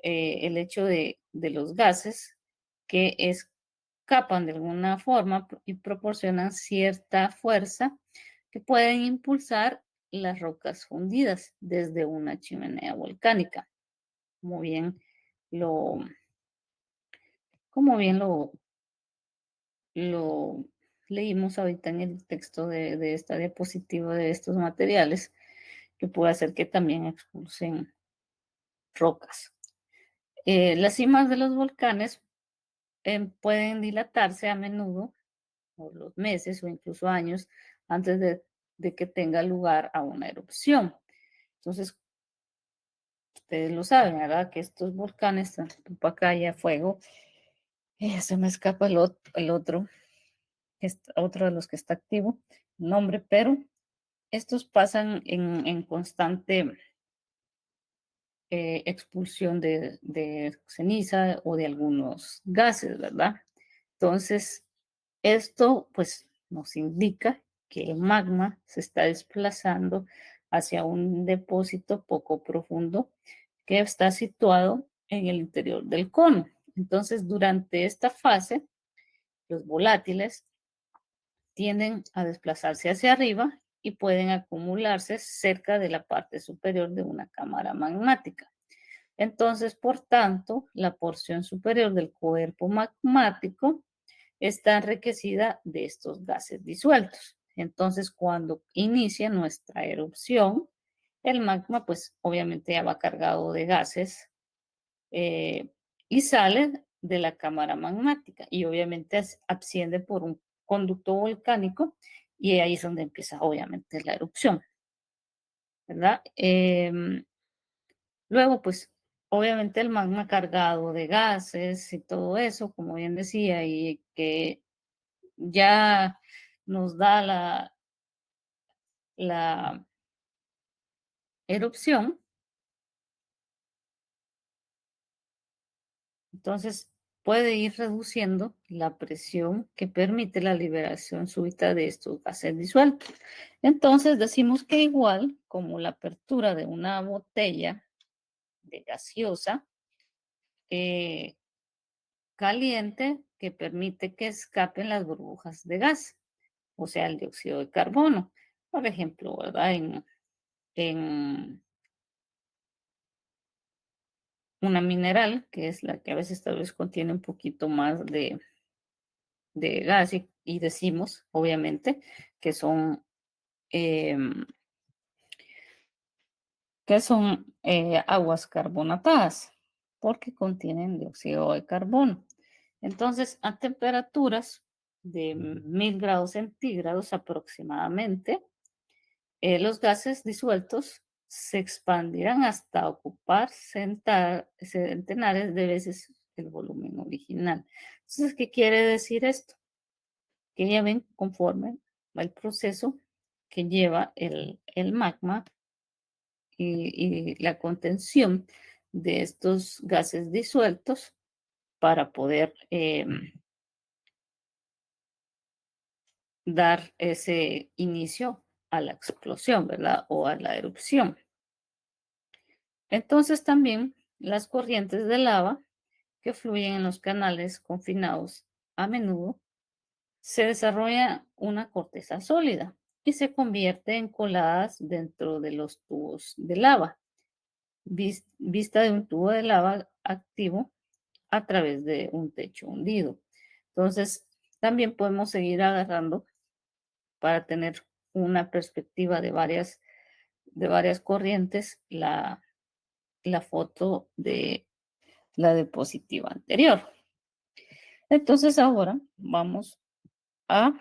el hecho de los gases, que es escapan de alguna forma y proporcionan cierta fuerza que pueden impulsar las rocas fundidas desde una chimenea volcánica, como bien lo, como bien lo leímos ahorita en el texto de esta diapositiva de estos materiales, que puede hacer que también expulsen rocas. Las cimas de los volcanes pueden dilatarse a menudo por los meses o incluso años antes de que tenga lugar a una erupción. Entonces, ustedes lo saben, ¿verdad? Que estos volcanes, Pupacaya, Fuego, se me escapa el otro, otro de los que está activo, el nombre, pero estos pasan en constante expulsión de ceniza o de algunos gases, ¿verdad? Entonces, esto pues nos indica que el magma se está desplazando hacia un depósito poco profundo que está situado en el interior del cono. Entonces, durante esta fase, los volátiles tienden a desplazarse hacia arriba y pueden acumularse cerca de la parte superior de una cámara magmática. Entonces, por tanto, la porción superior del cuerpo magmático está enriquecida de estos gases disueltos. Entonces, cuando inicia nuestra erupción, el magma, pues obviamente ya va cargado de gases eh, y sale de la cámara magmática y obviamente asciende por un conducto volcánico y ahí es donde empieza obviamente la erupción, ¿verdad? Luego, pues obviamente el magma cargado de gases y todo eso, como bien decía, y que ya nos da la erupción, entonces puede ir reduciendo la presión que permite la liberación súbita de estos gases disueltos. Entonces decimos que igual como la apertura de una botella de gaseosa caliente que permite que escapen las burbujas de gas, o sea, el dióxido de carbono, por ejemplo, ¿verdad? En una mineral, que es la que a veces tal vez contiene un poquito más de gas y decimos, obviamente, que son, eh, aguas carbonatadas, porque contienen dióxido de carbono. Entonces, a temperaturas de 1000 grados centígrados aproximadamente, los gases disueltos se expandirán hasta ocupar centenares de veces el volumen original. Entonces, ¿qué quiere decir esto? Que ya ven conforme va el proceso que lleva el magma y la contención de estos gases disueltos para poder dar ese inicio a la explosión, ¿verdad? O a la erupción. Entonces también las corrientes de lava que fluyen en los canales confinados a menudo se desarrolla una corteza sólida y se convierte en coladas dentro de los tubos de lava, vista de un tubo de lava activo a través de un techo hundido. Entonces, también podemos seguir agarrando para tener una perspectiva de varias corrientes la foto de la diapositiva anterior. Entonces ahora vamos a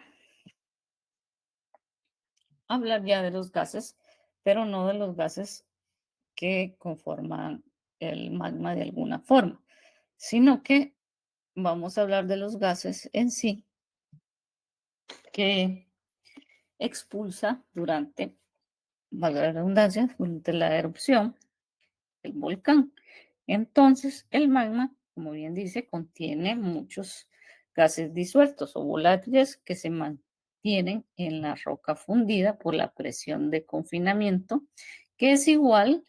hablar ya de los gases, pero no de los gases que conforman el magma de alguna forma, sino que vamos a hablar de los gases en sí que expulsa durante, valga la redundancia, durante la erupción del volcán. Entonces, el magma, como bien dice, contiene muchos gases disueltos o volátiles que se mantienen en la roca fundida por la presión de confinamiento, que es igual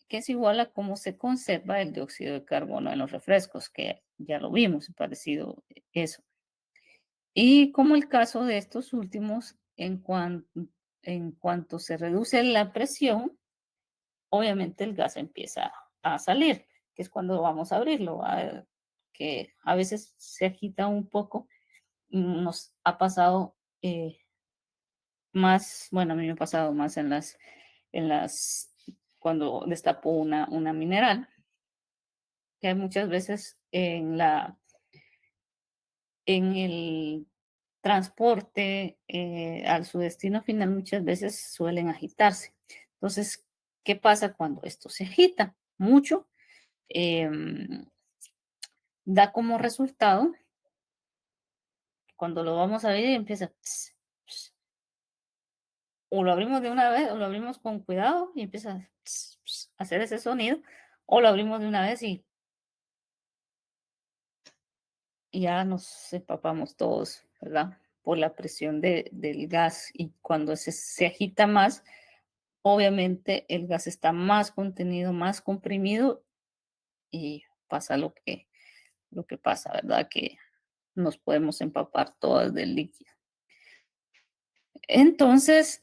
que es igual a cómo se conserva el dióxido de carbono en los refrescos, que ya lo vimos, parecido eso. Y como el caso de estos últimos, en cuanto se reduce la presión, obviamente el gas empieza a salir, que es cuando vamos a abrirlo, que a veces se agita un poco. Nos ha pasado más, bueno, a mí me ha pasado más en las, cuando destapo una mineral, que hay muchas veces en el transporte al su destino final, muchas veces suelen agitarse. Entonces, ¿qué pasa cuando esto se agita mucho? Em, Da como resultado, cuando lo vamos a abrir, empieza, ps, ps, o lo abrimos de una vez, o lo abrimos con cuidado y empieza ps, ps, a hacer ese sonido, o lo abrimos de una vez y ya nos empapamos todos, ¿verdad? Por la presión del gas, y cuando se agita más, obviamente el gas está más contenido, más comprimido, y pasa lo que pasa, ¿verdad? Que nos podemos empapar todas del líquido. Entonces,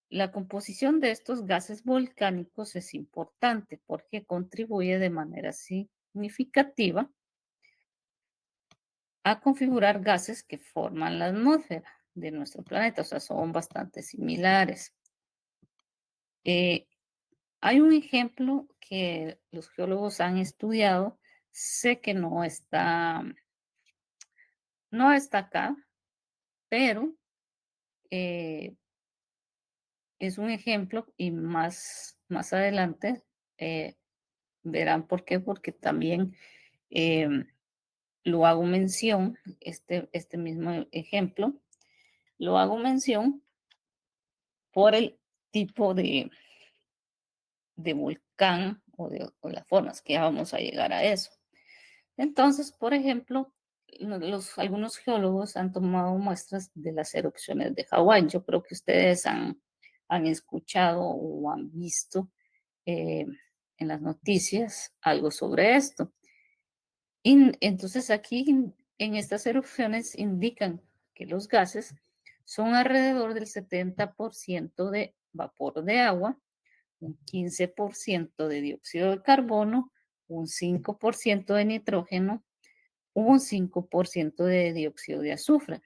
la composición de estos gases volcánicos es importante porque contribuye de manera significativa a configurar gases que forman la atmósfera de nuestro planeta, o sea, son bastante similares. Eh, Hay un ejemplo que los geólogos han estudiado, sé que no está acá, pero eh, es un ejemplo, y más adelante verán por qué, porque también em, lo hago mención, este mismo ejemplo, lo hago mención por el tipo de volcán o las formas que ya vamos a llegar a eso. Entonces, por ejemplo, algunos geólogos han tomado muestras de las erupciones de Hawái. Yo creo que ustedes han escuchado o han visto eh, en las noticias algo sobre esto. Y entonces aquí en estas erupciones indican que los gases son alrededor del 70% de vapor de agua, un 15% de dióxido de carbono, un 5% de nitrógeno, un 5% de dióxido de azufre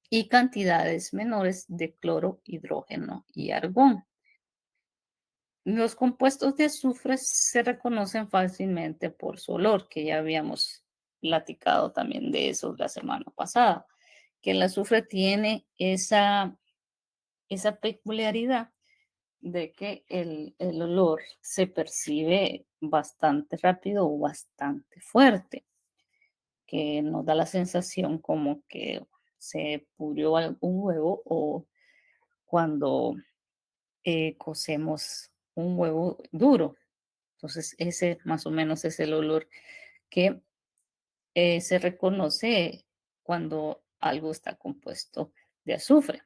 y cantidades menores de cloro, hidrógeno y argón. Los compuestos de azufre se reconocen fácilmente por su olor, que ya habíamos platicado también de eso la semana pasada, que el azufre tiene esa peculiaridad de que el olor se percibe bastante rápido o bastante fuerte, que nos da la sensación como que se pudrió algún huevo, o cuando cocemos un huevo duro. Entonces, ese más o menos es el olor que se reconoce cuando algo está compuesto de azufre.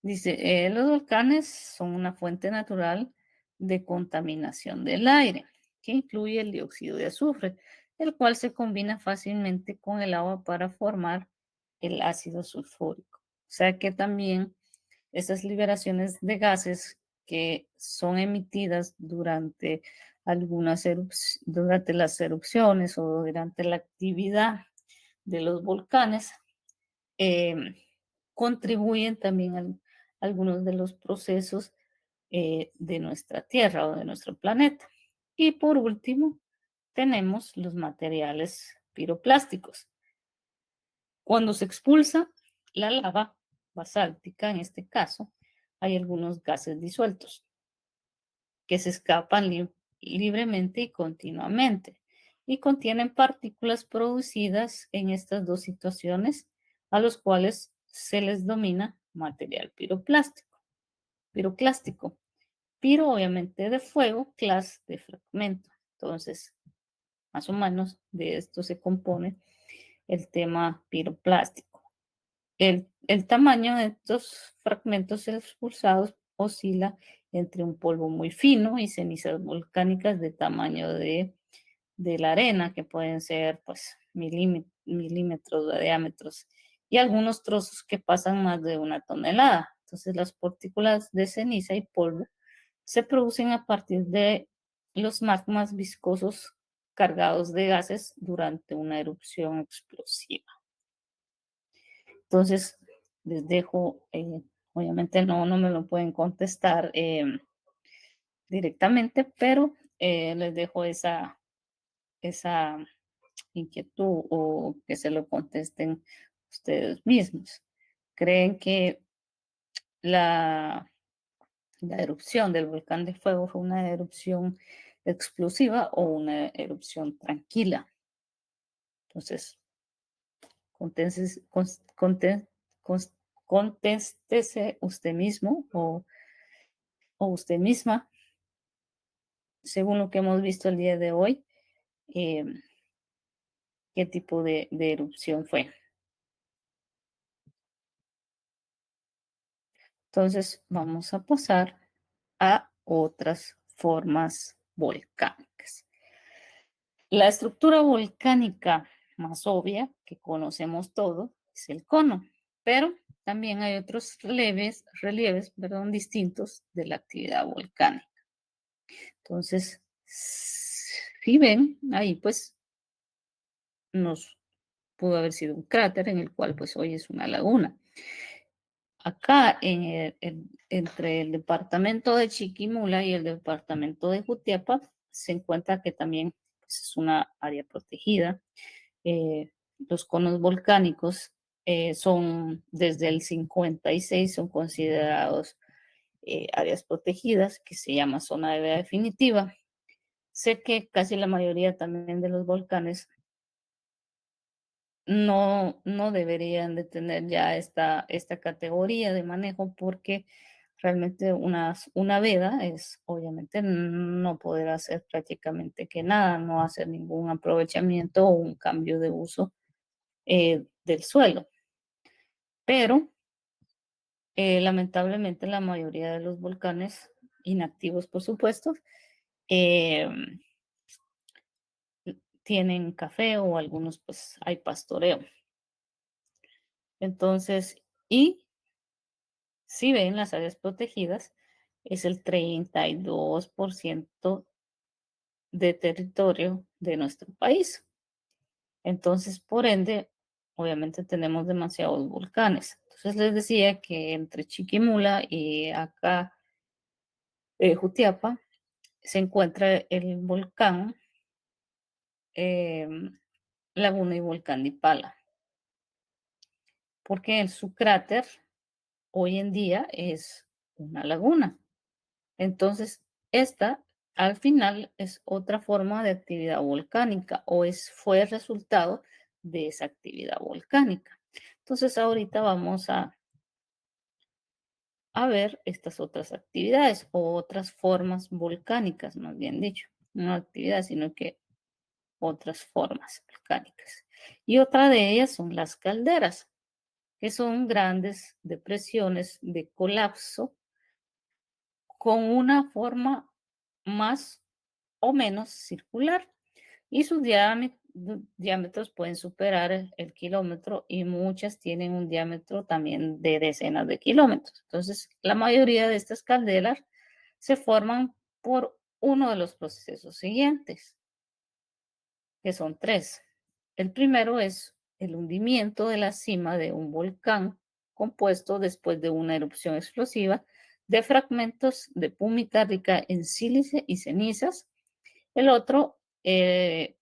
Dice, los volcanes son una fuente natural de contaminación del aire, que incluye el dióxido de azufre, el cual se combina fácilmente con el agua para formar el ácido sulfúrico. O sea que también esas liberaciones de gases que son emitidas durante las erupciones o durante la actividad de los volcanes, eh, contribuyen también a algunos de los procesos de nuestra Tierra o de nuestro planeta. Y por último, tenemos los materiales piroplásticos. Cuando se expulsa la lava basáltica, en este caso, hay algunos gases disueltos que se escapan libremente y continuamente, y contienen partículas producidas en estas dos situaciones, a los cuales se les denomina material piroclástico. Piro, obviamente, de fuego, clas de fragmento. Entonces, más o menos de esto se compone el tema piroplástico. El tamaño de estos fragmentos expulsados oscila entre un polvo muy fino y cenizas volcánicas de tamaño de la arena, que pueden ser pues milímetros de diámetros, y algunos trozos que pasan más de 1 tonelada. Entonces las partículas de ceniza y polvo se producen a partir de los magmas viscosos cargados de gases durante una erupción explosiva. Entonces, les dejo, obviamente no me lo pueden contestar directamente, pero les dejo esa inquietud o que se lo contesten ustedes mismos. ¿Creen que la, la erupción del volcán de fuego fue una erupción explosiva o una erupción tranquila? Entonces, contéstese, contéstese usted mismo o usted misma, según lo que hemos visto el día de hoy, eh, qué tipo de erupción fue. Entonces, vamos a pasar a otras formas volcánicas. La estructura volcánica más obvia que conocemos todos es el cono, pero también hay otros relieves distintos de la actividad volcánica. Entonces, si ven, ahí pues nos pudo haber sido un cráter en el cual pues hoy es una laguna. Acá entre el departamento de Chiquimula y el departamento de Jutiapa se encuentra que también pues, es una área protegida. Los conos volcánicos son desde el 56, son considerados áreas protegidas, que se llama zona de veda definitiva. Sé que casi la mayoría también de los volcanes no deberían de tener ya esta categoría de manejo porque realmente una veda es obviamente no poder hacer prácticamente que nada, no hacer ningún aprovechamiento o un cambio de uso del suelo. Pero lamentablemente la mayoría de los volcanes inactivos, por supuesto, eh, tienen café o algunos pues hay pastoreo. Entonces, y si ven las áreas protegidas, es el 32% de territorio de nuestro país. Entonces, por ende, obviamente tenemos demasiados volcanes. Entonces les decía que entre Chiquimula y acá Jutiapa se encuentra el volcán eh, Laguna y Volcán de Ipala, porque en su cráter hoy en día es una laguna. Entonces, esta al final es otra forma de actividad volcánica o fue el resultado de esa actividad volcánica. Entonces, ahorita vamos a ver estas otras actividades o otras formas volcánicas, más bien dicho. No actividad, sino que otras formas volcánicas. Y otra de ellas son las calderas, que son grandes depresiones de colapso con una forma más o menos circular y sus diámetros pueden superar el kilómetro y muchas tienen un diámetro también de decenas de kilómetros. Entonces, la mayoría de estas calderas se forman por uno de los procesos siguientes, que son tres. El primero es el hundimiento de la cima de un volcán compuesto después de una erupción explosiva de fragmentos de pumita rica en sílice y cenizas. El otro, el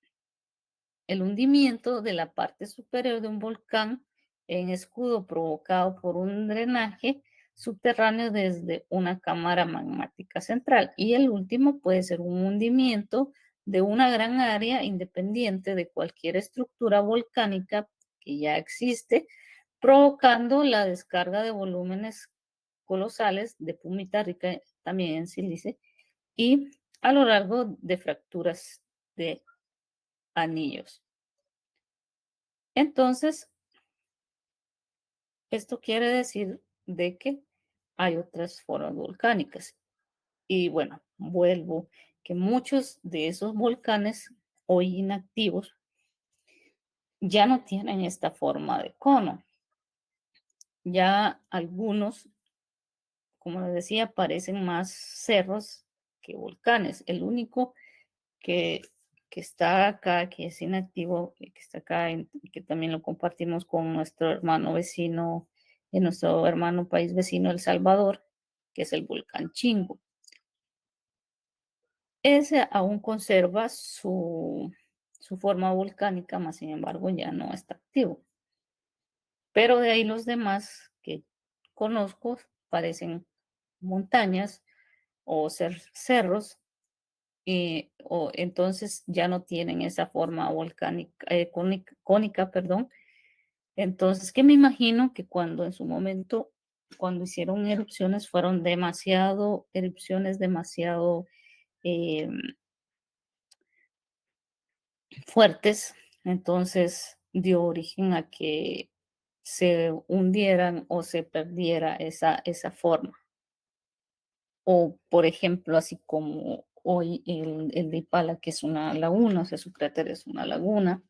hundimiento de la parte superior de un volcán en escudo provocado por un drenaje subterráneo desde una cámara magmática central. Y el último puede ser un hundimiento de una gran área independiente de cualquier estructura volcánica que ya existe, provocando la descarga de volúmenes colosales de pumita rica también en sílice y a lo largo de fracturas de anillos. Entonces, esto quiere decir de que hay otras formas volcánicas. Y bueno, vuelvo, que muchos de esos volcanes hoy inactivos ya no tienen esta forma de cono. Ya algunos, como les decía, parecen más cerros que volcanes. El único que, que está acá, que es inactivo, que está acá, que también lo compartimos con nuestro hermano vecino, en nuestro hermano país vecino, El Salvador, que es el volcán Chingo. Ese aún conserva su forma volcánica, más sin embargo ya no está activo. Pero de ahí los demás que conozco parecen montañas o cerros, o entonces ya no tienen esa forma volcánica, cónica, perdón. Entonces, que me imagino que cuando en su momento, cuando hicieron erupciones, fueron erupciones demasiado eh, fuertes, entonces dio origen a que se hundieran o se perdiera esa forma. O, por ejemplo, así como hoy el de Ipala, que es una laguna, o sea, su cráter es una laguna,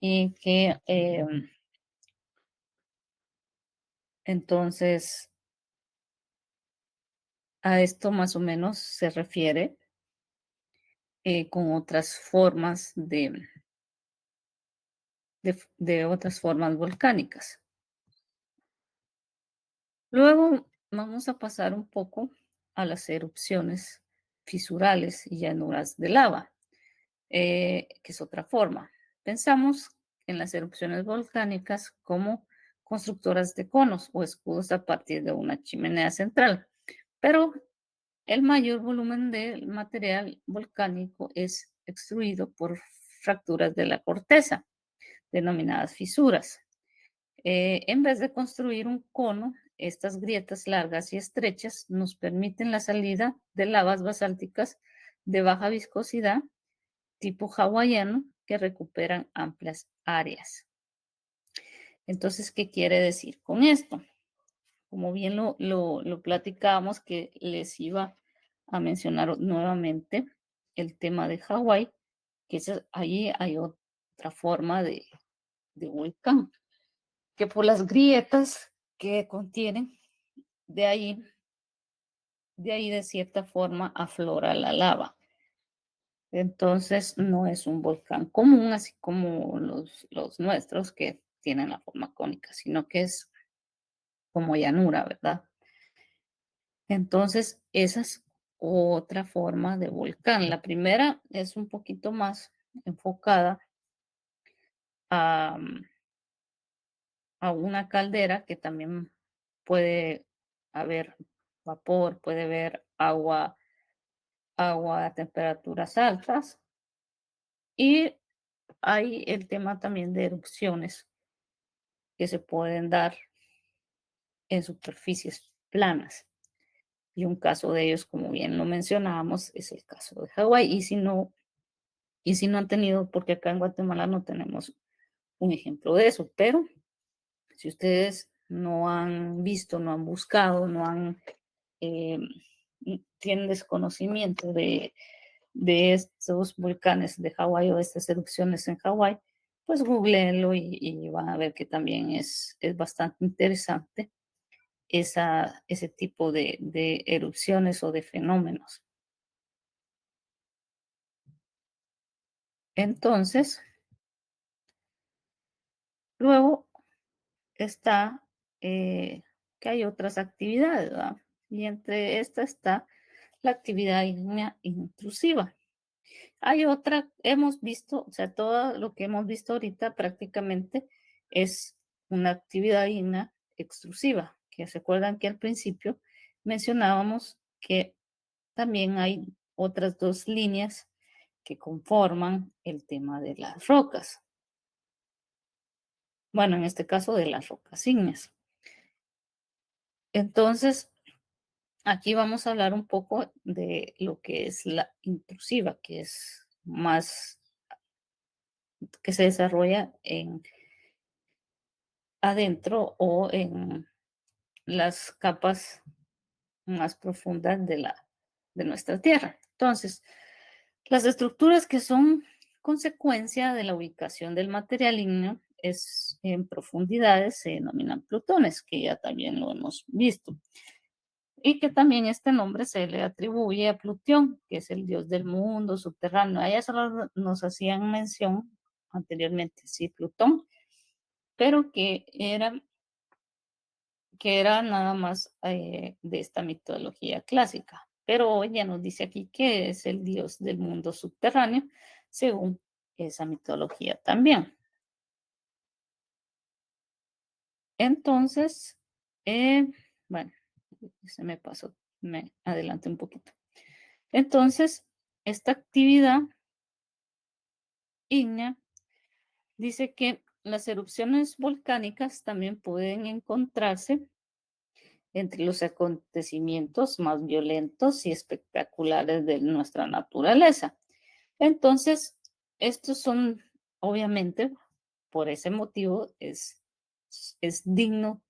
y que entonces a esto más o menos se refiere con otras formas de otras formas volcánicas. Luego vamos a pasar un poco a las erupciones fisurales y llanuras de lava, que es otra forma. Pensamos en las erupciones volcánicas como constructoras de conos o escudos a partir de una chimenea central, pero el mayor volumen del material volcánico es extruido por fracturas de la corteza, denominadas fisuras. En vez de construir un cono, estas grietas largas y estrechas nos permiten la salida de lavas basálticas de baja viscosidad tipo hawaiano que recuperan amplias áreas. Entonces, ¿qué quiere decir con esto? Como bien lo platicábamos, que les iba a mencionar nuevamente el tema de Hawái, que allí hay otra forma de volcán, que por las grietas que contienen, de ahí, de cierta forma aflora la lava. Entonces no es un volcán común, así como los nuestros que tienen la forma cónica, sino que es como llanura, ¿verdad? Entonces esa es otra forma de volcán. La primera es un poquito más enfocada a, a una caldera que también puede haber vapor, puede haber agua a temperaturas altas, y hay el tema también de erupciones que se pueden dar en superficies planas. Y un caso de ellos, como bien lo mencionábamos, es el caso de Hawái. Y si no han tenido, porque acá en Guatemala no tenemos un ejemplo de eso, pero si ustedes no han visto, no han buscado, no han, eh, tienen desconocimiento de estos volcanes de Hawái o de estas erupciones en Hawái, pues googleenlo y van a ver que también es bastante interesante ese tipo de erupciones o de fenómenos. Entonces, luego está que hay otras actividades, ¿verdad? Y entre estas está la actividad ígnea intrusiva. Hay otra, hemos visto, o sea, todo lo que hemos visto ahorita prácticamente es una actividad ígnea extrusiva, que se acuerdan que al principio mencionábamos que también hay otras dos líneas que conforman el tema de las rocas. Bueno, en este caso de las rocas ígneas. Entonces, aquí vamos a hablar un poco de lo que es la intrusiva, que es más, que se desarrolla en adentro o en las capas más profundas de nuestra Tierra. Entonces, las estructuras que son consecuencia de la ubicación del material ígneo es en profundidades se denominan plutones, que ya también lo hemos visto. Y que también este nombre se le atribuye a Plutón, que es el dios del mundo subterráneo. Allá solo nos hacían mención anteriormente, sí, Plutón, pero que era nada más de esta mitología clásica. Pero hoy ya nos dice aquí que es el dios del mundo subterráneo, según esa mitología también. Entonces, bueno, se me pasó, me adelanté un poquito. Entonces, esta actividad ígnea dice que las erupciones volcánicas también pueden encontrarse entre los acontecimientos más violentos y espectaculares de nuestra naturaleza. Entonces, estos son, obviamente, por ese motivo, es digno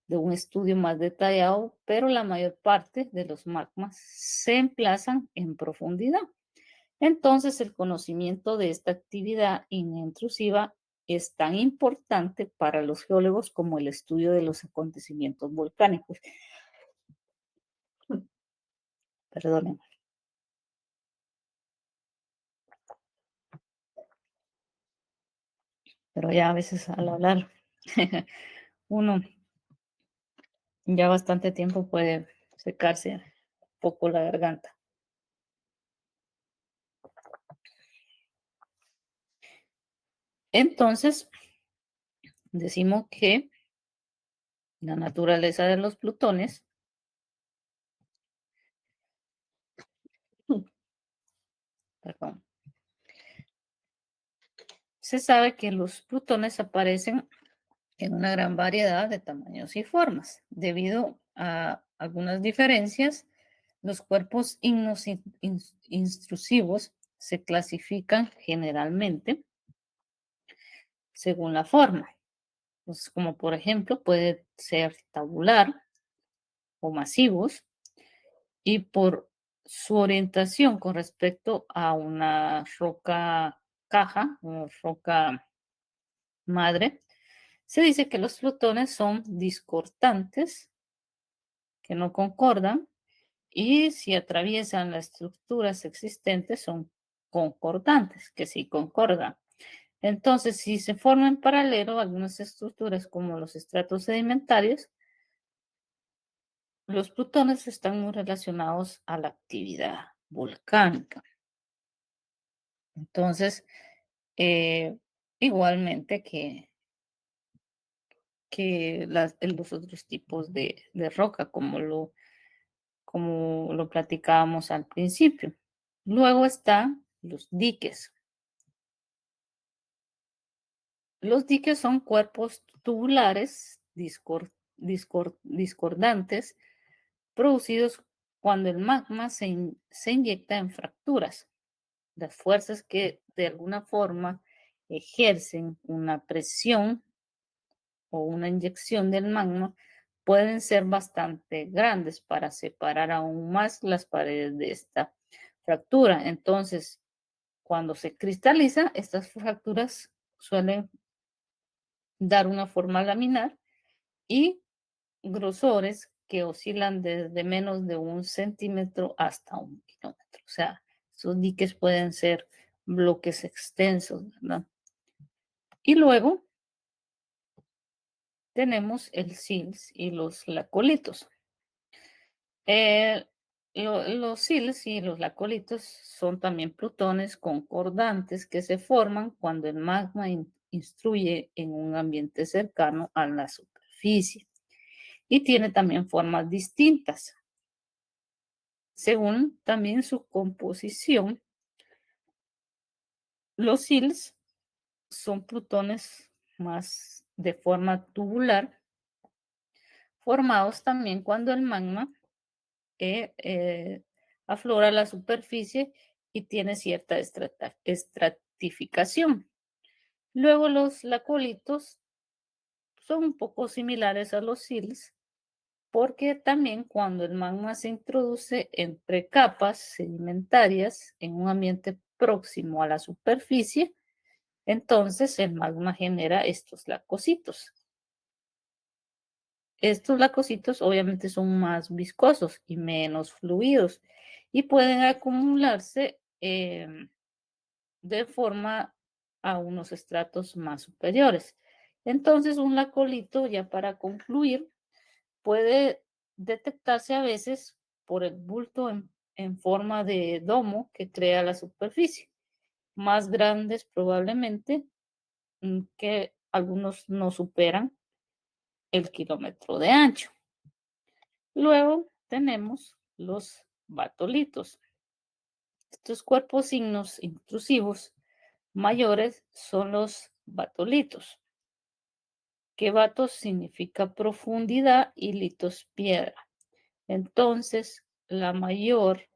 de un estudio más detallado, pero la mayor parte de los magmas se emplazan en profundidad. Entonces, el conocimiento de esta actividad intrusiva es tan importante para los geólogos como el estudio de los acontecimientos volcánicos. Perdonen, pero ya a veces al hablar uno ya bastante tiempo puede secarse un poco la garganta. Entonces, decimos que la naturaleza de los plutones, perdón, se sabe que los plutones aparecen en una gran variedad de tamaños y formas. Debido a algunas diferencias, los cuerpos intrusivos se clasifican generalmente según la forma. Entonces, como por ejemplo, puede ser tabular o masivos y por su orientación con respecto a una roca caja o roca madre, se dice que los plutones son discordantes, que no concordan, y si atraviesan las estructuras existentes son concordantes, que sí concordan. Entonces, si se forman en paralelo algunas estructuras como los estratos sedimentarios, los plutones están muy relacionados a la actividad volcánica. Entonces, eh, igualmente que los otros tipos de roca, como lo platicábamos al principio. Luego están los diques. Los diques son cuerpos tubulares discordantes producidos cuando el magma se inyecta en fracturas. Las fuerzas que de alguna forma ejercen una presión o una inyección del magma pueden ser bastante grandes para separar aún más las paredes de esta fractura. Entonces, cuando se cristaliza, estas fracturas suelen dar una forma laminar y grosores que oscilan desde menos de 1 centímetro hasta 1 kilómetro. O sea, esos diques pueden ser bloques extensos, ¿verdad? Y luego tenemos el SILS y los lacolitos. Eh, los SILS y los lacolitos son también plutones concordantes que se forman cuando el magma instruye en un ambiente cercano a la superficie y tiene también formas distintas. Según también su composición, los SILS son plutones más de forma tubular, formados también cuando el magma aflora a la superficie y tiene cierta estratificación. Luego los lacolitos son un poco similares a los SILS, porque también cuando el magma se introduce entre capas sedimentarias en un ambiente próximo a la superficie, entonces el magma genera estos lacositos. Estos lacositos obviamente son más viscosos y menos fluidos y pueden acumularse de forma a unos estratos más superiores. Entonces, un lacolito, ya para concluir, puede detectarse a veces por el bulto en forma de domo que crea la superficie, más grandes probablemente, que algunos no superan el kilómetro de ancho. Luego tenemos los batolitos. Estos cuerpos signos intrusivos mayores son los batolitos, que batos significa profundidad y litos piedra. Entonces, la mayor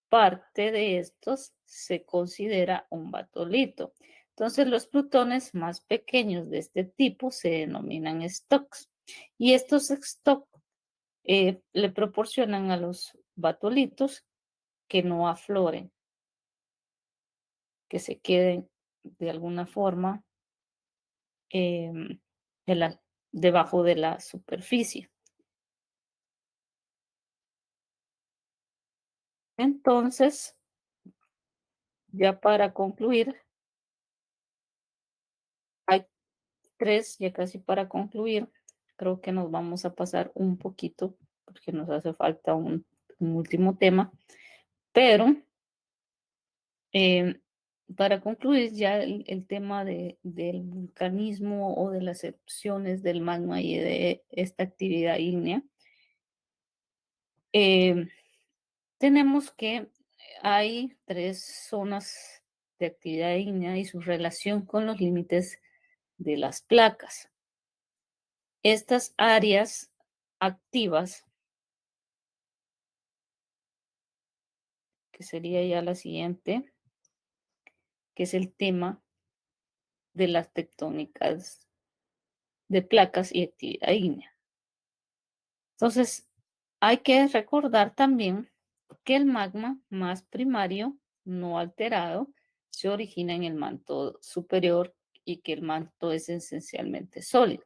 parte de estos se considera un batolito. Entonces, los plutones más pequeños de este tipo se denominan stocks. Y estos stocks le proporcionan a los batolitos que no afloren, que se queden de alguna forma de debajo de la superficie. Entonces, ya para concluir, hay tres, ya casi para concluir, creo que nos vamos a pasar un poquito porque nos hace falta un último tema, pero eh, para concluir ya el tema del vulcanismo o de las erupciones del magma y de esta actividad ígnea, eh, tenemos que hay tres zonas de actividad ígnea y su relación con los límites de las placas. Estas áreas activas, que sería ya la siguiente, que es el tema de las tectónicas de placas y actividad ígnea. Entonces, hay que recordar también que el magma más primario, no alterado, se origina en el manto superior y que el manto es esencialmente sólido,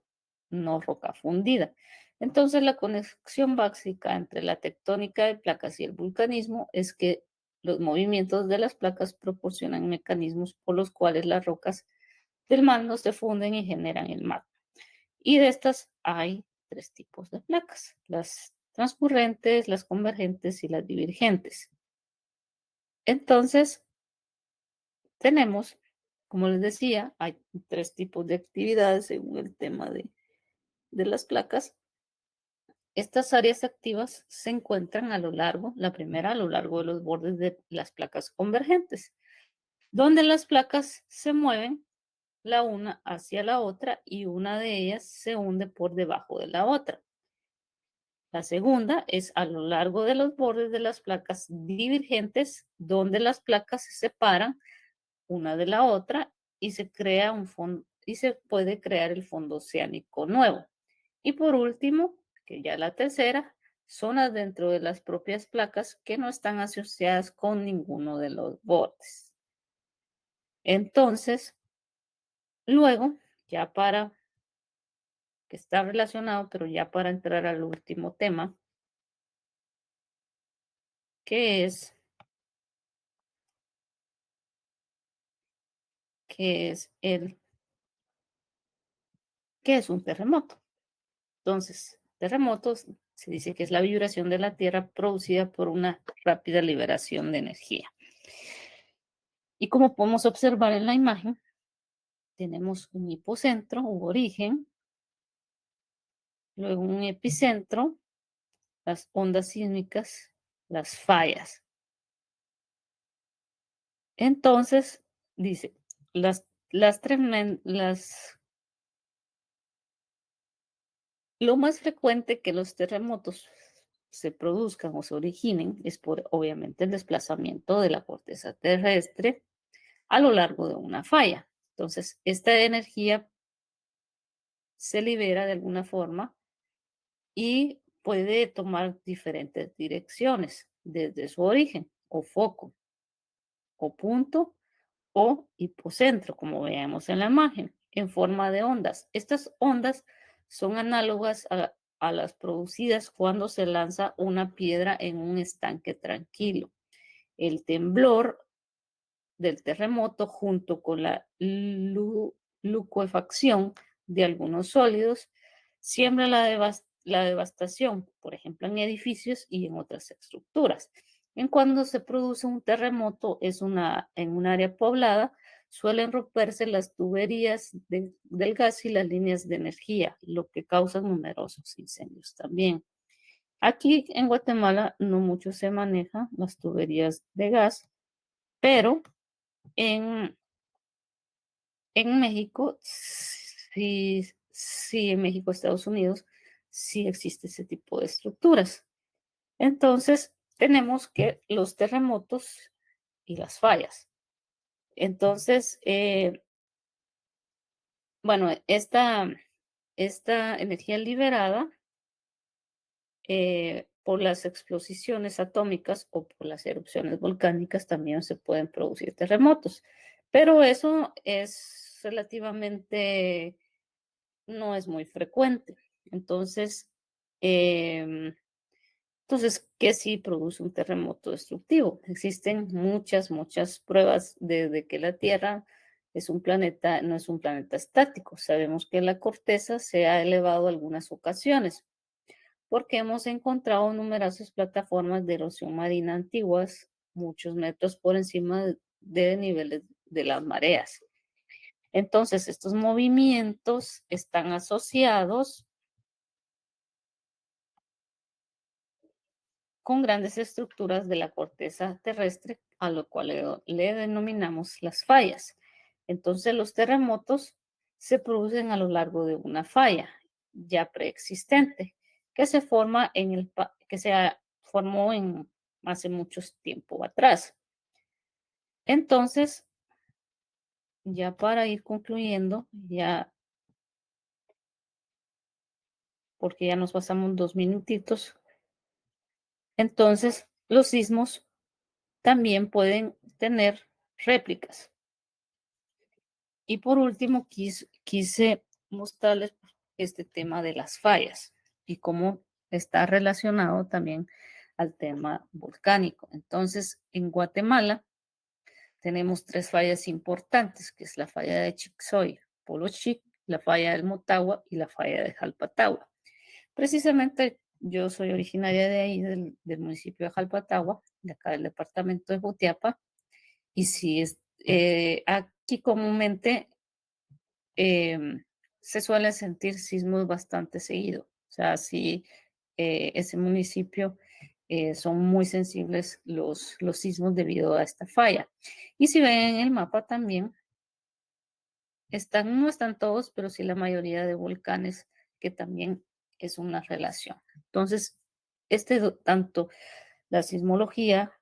no roca fundida. Entonces, la conexión básica entre la tectónica de placas y el vulcanismo es que los movimientos de las placas proporcionan mecanismos por los cuales las rocas del manto se funden y generan el magma. Y de estas hay tres tipos de placas: las transcurrentes, las convergentes y las divergentes. Entonces, tenemos, como les decía, hay tres tipos de actividades según el tema de las placas. Estas áreas activas se encuentran a lo largo, la primera a lo largo de los bordes de las placas convergentes, donde las placas se mueven la una hacia la otra y una de ellas se hunde por debajo de la otra. La segunda es a lo largo de los bordes de las placas divergentes, donde las placas se separan una de la otra y se crea un fondo y se puede crear el fondo oceánico nuevo. Y por último, que ya la tercera, zonas dentro de las propias placas que no están asociadas con ninguno de los bordes. Entonces, luego, ya para que está relacionado, pero ya para entrar al último tema, que es que es el ¿qué es un terremoto? Entonces, terremotos se dice que es la vibración de la Tierra producida por una rápida liberación de energía. Y como podemos observar en la imagen, tenemos un hipocentro u origen, luego un epicentro, las ondas sísmicas, las fallas. Entonces, dice, las lo más frecuente que los terremotos se produzcan o se originen es por, obviamente, el desplazamiento de la corteza terrestre a lo largo de una falla. Entonces, esta energía se libera de alguna forma y puede tomar diferentes direcciones desde su origen o foco o punto o hipocentro, como veamos en la imagen, en forma de ondas. Estas ondas son análogas a las producidas cuando se lanza una piedra en un estanque tranquilo. El temblor del terremoto junto con la licuefacción de algunos sólidos siembra la devastación, por ejemplo, en edificios y en otras estructuras. En cuando se produce un terremoto en un área poblada, suelen romperse las tuberías del gas y las líneas de energía, lo que causa numerosos incendios también. Aquí en Guatemala no mucho se manejan las tuberías de gas, pero en, en México, sí, sí, en México, Estados Unidos, sí existe ese tipo de estructuras. Entonces, tenemos que los terremotos y las fallas. Entonces, bueno, esta energía liberada por las explosiones atómicas o por las erupciones volcánicas también se pueden producir terremotos. Pero eso es relativamente, no es muy frecuente. Entonces, eh, ¿qué sí produce un terremoto destructivo? Existen muchas pruebas de que la Tierra es un planeta, no es un planeta estático. Sabemos que la corteza se ha elevado algunas ocasiones porque hemos encontrado numerosas plataformas de erosión marina antiguas, muchos metros por encima de niveles de las mareas. Entonces, estos movimientos están asociados con grandes estructuras de la corteza terrestre, a lo cual le denominamos las fallas. Entonces, los terremotos se producen a lo largo de una falla ya preexistente que se forma que se formó en hace mucho tiempo atrás. Entonces, ya para ir concluyendo, ya porque ya nos pasamos 2 minutitos, entonces los sismos también pueden tener réplicas. Y por último, quise mostrarles este tema de las fallas y cómo está relacionado también al tema volcánico. Entonces, en Guatemala tenemos 3 fallas importantes, que es la falla de Chicxoy, Polo Chic, la falla del Motagua y la falla de Jalpatagua. Precisamente yo soy originaria de ahí, del municipio de Jalpatagua, de acá del departamento de Jutiapa, y sí, aquí comúnmente se suelen sentir sismos bastante seguido. O sea, sí, ese municipio son muy sensibles los sismos debido a esta falla. Y si ven en el mapa también, no están todos, pero sí la mayoría de volcanes, que también es una relación. Entonces, tanto la sismología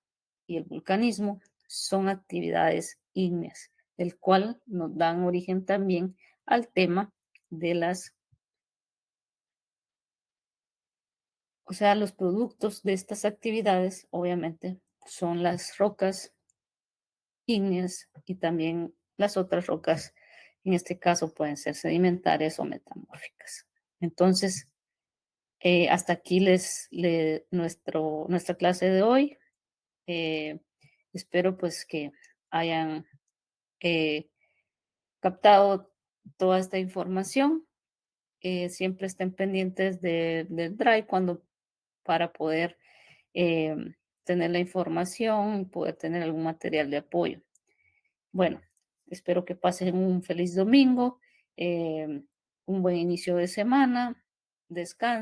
y el vulcanismo son actividades ígneas, el cual nos dan origen también al tema de o sea, los productos de estas actividades, obviamente, son las rocas ígneas y también las otras rocas, en este caso pueden ser sedimentarias o metamórficas. Entonces, hasta aquí nuestra clase de hoy. Eh, espero pues que hayan eh, captado toda esta información. Siempre estén pendientes del Drive para poder eh, tener la información y poder tener algún material de apoyo. Bueno, espero que pasen un feliz domingo, un buen inicio de semana, descansen.